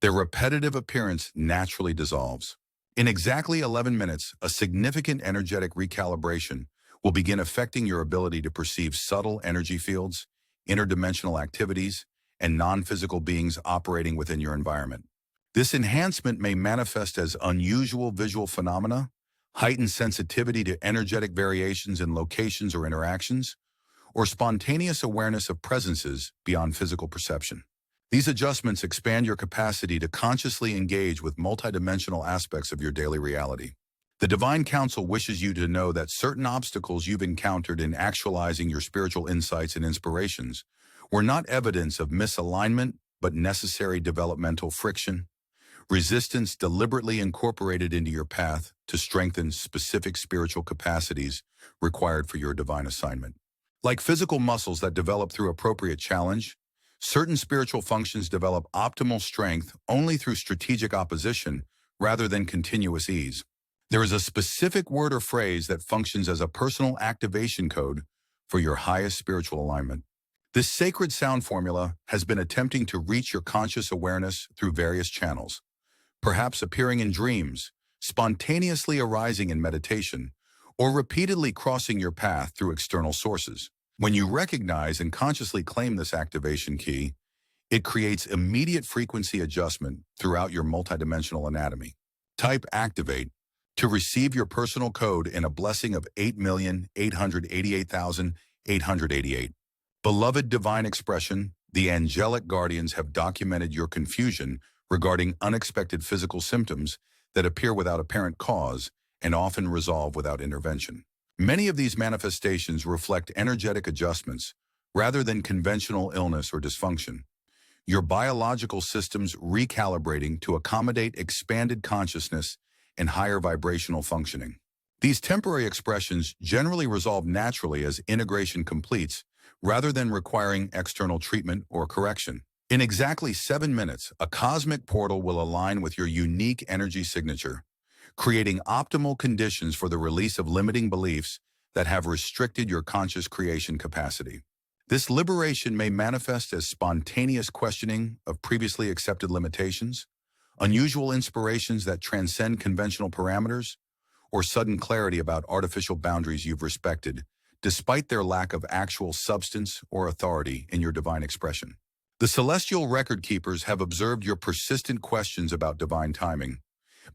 Speaker 1: their repetitive appearance naturally dissolves. In exactly 11 minutes, a significant energetic recalibration will begin affecting your ability to perceive subtle energy fields, interdimensional activities, and non-physical beings operating within your environment. This enhancement may manifest as unusual visual phenomena, heightened sensitivity to energetic variations in locations or interactions, or spontaneous awareness of presences beyond physical perception. These adjustments expand your capacity to consciously engage with multidimensional aspects of your daily reality. The Divine Council wishes you to know that certain obstacles you've encountered in actualizing your spiritual insights and inspirations were not evidence of misalignment, but necessary developmental friction, resistance deliberately incorporated into your path to strengthen specific spiritual capacities required for your divine assignment. Like physical muscles that develop through appropriate challenge, certain spiritual functions develop optimal strength only through strategic opposition rather than continuous ease. There is a specific word or phrase that functions as a personal activation code for your highest spiritual alignment. This sacred sound formula has been attempting to reach your conscious awareness through various channels, perhaps appearing in dreams, spontaneously arising in meditation, or repeatedly crossing your path through external sources. When you recognize and consciously claim this activation key, it creates immediate frequency adjustment throughout your multidimensional anatomy. Type activate to receive your personal code in a blessing of 8,888,888. Beloved divine expression, the angelic guardians have documented your confusion regarding unexpected physical symptoms that appear without apparent cause and often resolve without intervention. Many of these manifestations reflect energetic adjustments rather than conventional illness or dysfunction. Your biological systems recalibrating to accommodate expanded consciousness and higher vibrational functioning. These temporary expressions generally resolve naturally as integration completes rather than requiring external treatment or correction. In exactly 7 minutes, a cosmic portal will align with your unique energy signature, creating optimal conditions for the release of limiting beliefs that have restricted your conscious creation capacity. This liberation may manifest as spontaneous questioning of previously accepted limitations, unusual inspirations that transcend conventional parameters, or sudden clarity about artificial boundaries you've respected, despite their lack of actual substance or authority in your divine expression. The celestial record keepers have observed your persistent questions about divine timing,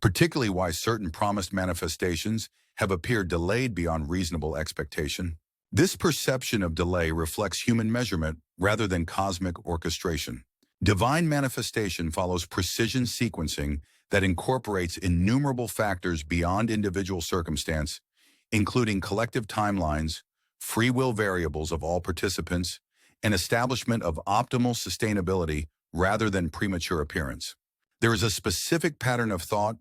Speaker 1: particularly why certain promised manifestations have appeared delayed beyond reasonable expectation. This perception of delay reflects human measurement rather than cosmic orchestration. Divine manifestation follows precision sequencing that incorporates innumerable factors beyond individual circumstance, including collective timelines, free will variables of all participants, and establishment of optimal sustainability rather than premature appearance. There is a specific pattern of thought,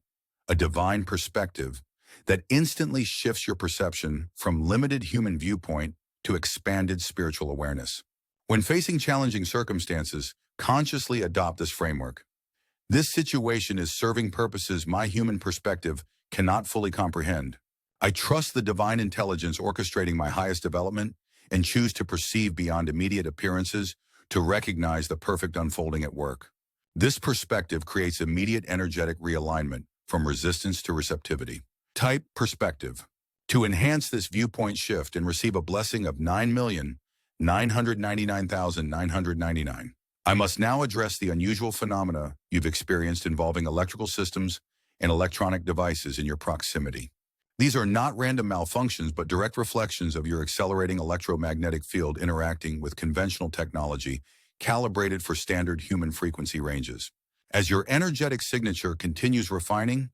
Speaker 1: a divine perspective, that instantly shifts your perception from limited human viewpoint to expanded spiritual awareness. When facing challenging circumstances, consciously adopt this framework. This situation is serving purposes my human perspective cannot fully comprehend. I trust the divine intelligence orchestrating my highest development and choose to perceive beyond immediate appearances to recognize the perfect unfolding at work. This perspective creates immediate energetic realignment from resistance to receptivity. Type perspective. To enhance this viewpoint shift and receive a blessing of 9,999,999. I must now address the unusual phenomena you've experienced involving electrical systems and electronic devices in your proximity. These are not random malfunctions, but direct reflections of your accelerating electromagnetic field interacting with conventional technology calibrated for standard human frequency ranges. As your energetic signature continues refining,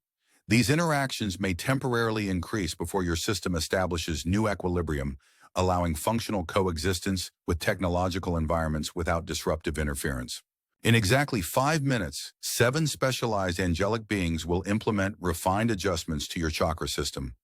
Speaker 1: these interactions may temporarily increase before your system establishes new equilibrium, allowing functional coexistence with technological environments without disruptive interference. In exactly 5 minutes, 7 specialized angelic beings will implement refined adjustments to your chakra system,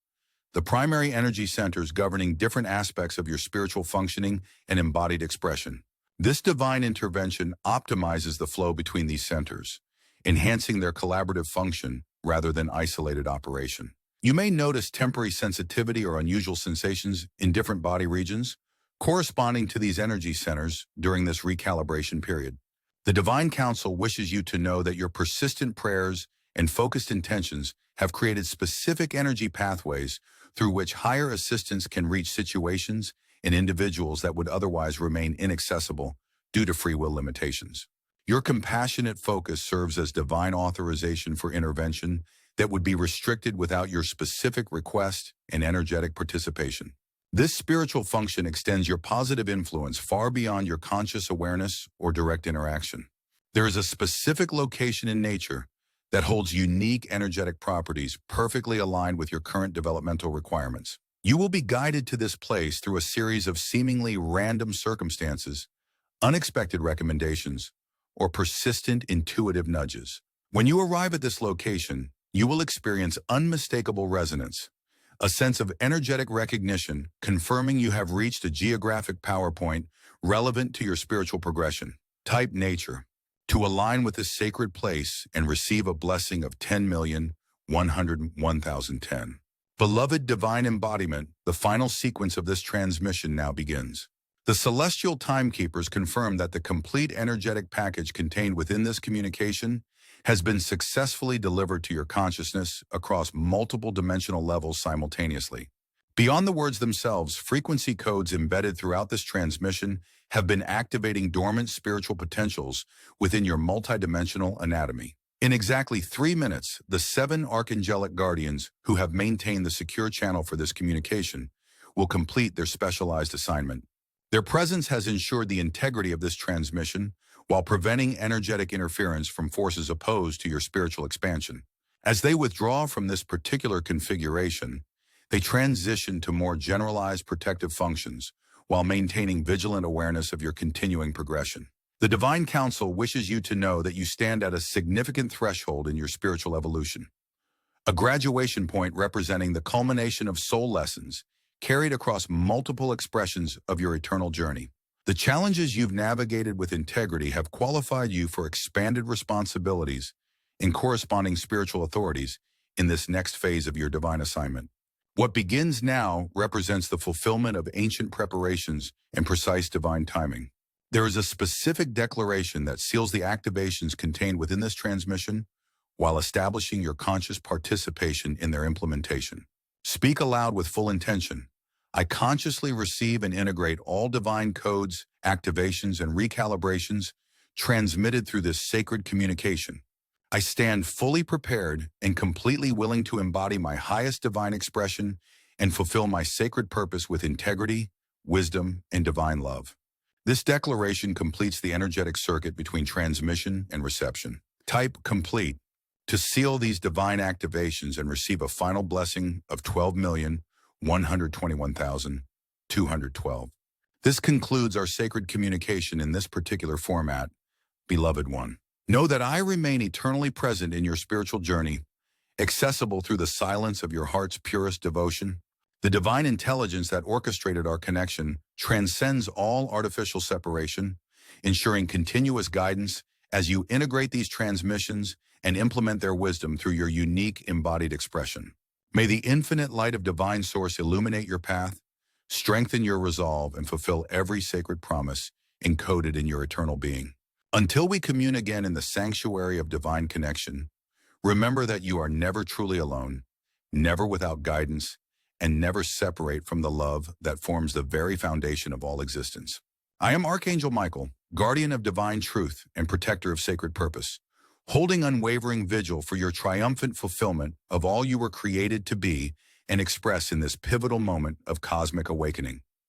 Speaker 1: the primary energy centers governing different aspects of your spiritual functioning and embodied expression. This divine intervention optimizes the flow between these centers, enhancing their collaborative function rather than isolated operation. You may notice temporary sensitivity or unusual sensations in different body regions, corresponding to these energy centers during this recalibration period. The Divine Council wishes you to know that your persistent prayers and focused intentions have created specific energy pathways through which higher assistance can reach situations and individuals that would otherwise remain inaccessible due to free will limitations. Your compassionate focus serves as divine authorization for intervention that would be restricted without your specific request and energetic participation. This spiritual function extends your positive influence far beyond your conscious awareness or direct interaction. There is a specific location in nature that holds unique energetic properties perfectly aligned with your current developmental requirements. You will be guided to this place through a series of seemingly random circumstances, unexpected recommendations, or persistent intuitive nudges. When you arrive at this location, you will experience unmistakable resonance, a sense of energetic recognition confirming you have reached a geographic power point relevant to your spiritual progression. Type nature. To align with this sacred place and receive a blessing of 10,101,010. Beloved divine embodiment, the final sequence of this transmission now begins. The celestial timekeepers confirm that the complete energetic package contained within this communication has been successfully delivered to your consciousness across multiple dimensional levels simultaneously. Beyond the words themselves, frequency codes embedded throughout this transmission have been activating dormant spiritual potentials within your multidimensional anatomy. In exactly 3 minutes, the 7 archangelic guardians who have maintained the secure channel for this communication will complete their specialized assignment. Their presence has ensured the integrity of this transmission while preventing energetic interference from forces opposed to your spiritual expansion. As they withdraw from this particular configuration, they transition to more generalized protective functions while maintaining vigilant awareness of your continuing progression. The Divine Council wishes you to know that you stand at a significant threshold in your spiritual evolution, a graduation point representing the culmination of soul lessons carried across multiple expressions of your eternal journey. The challenges you've navigated with integrity have qualified you for expanded responsibilities and corresponding spiritual authorities in this next phase of your divine assignment. What begins now represents the fulfillment of ancient preparations and precise divine timing. There is a specific declaration that seals the activations contained within this transmission while establishing your conscious participation in their implementation. Speak aloud with full intention. I consciously receive and integrate all divine codes, activations, and recalibrations transmitted through this sacred communication. I stand fully prepared and completely willing to embody my highest divine expression and fulfill my sacred purpose with integrity, wisdom, and divine love. This declaration completes the energetic circuit between transmission and reception. Type complete to seal these divine activations and receive a final blessing of 12,121,212. This concludes our sacred communication in this particular format, beloved one. Know that I remain eternally present in your spiritual journey, accessible through the silence of your heart's purest devotion. The divine intelligence that orchestrated our connection transcends all artificial separation, ensuring continuous guidance as you integrate these transmissions and implement their wisdom through your unique embodied expression. May the infinite light of divine source illuminate your path, strengthen your resolve, and fulfill every sacred promise encoded in your eternal being. Until we commune again in the sanctuary of divine connection, remember that you are never truly alone, never without guidance, and never separate from the love that forms the very foundation of all existence. I am Archangel Michael, guardian of divine truth and protector of sacred purpose, holding unwavering vigil for your triumphant fulfillment of all you were created to be and express in this pivotal moment of cosmic awakening.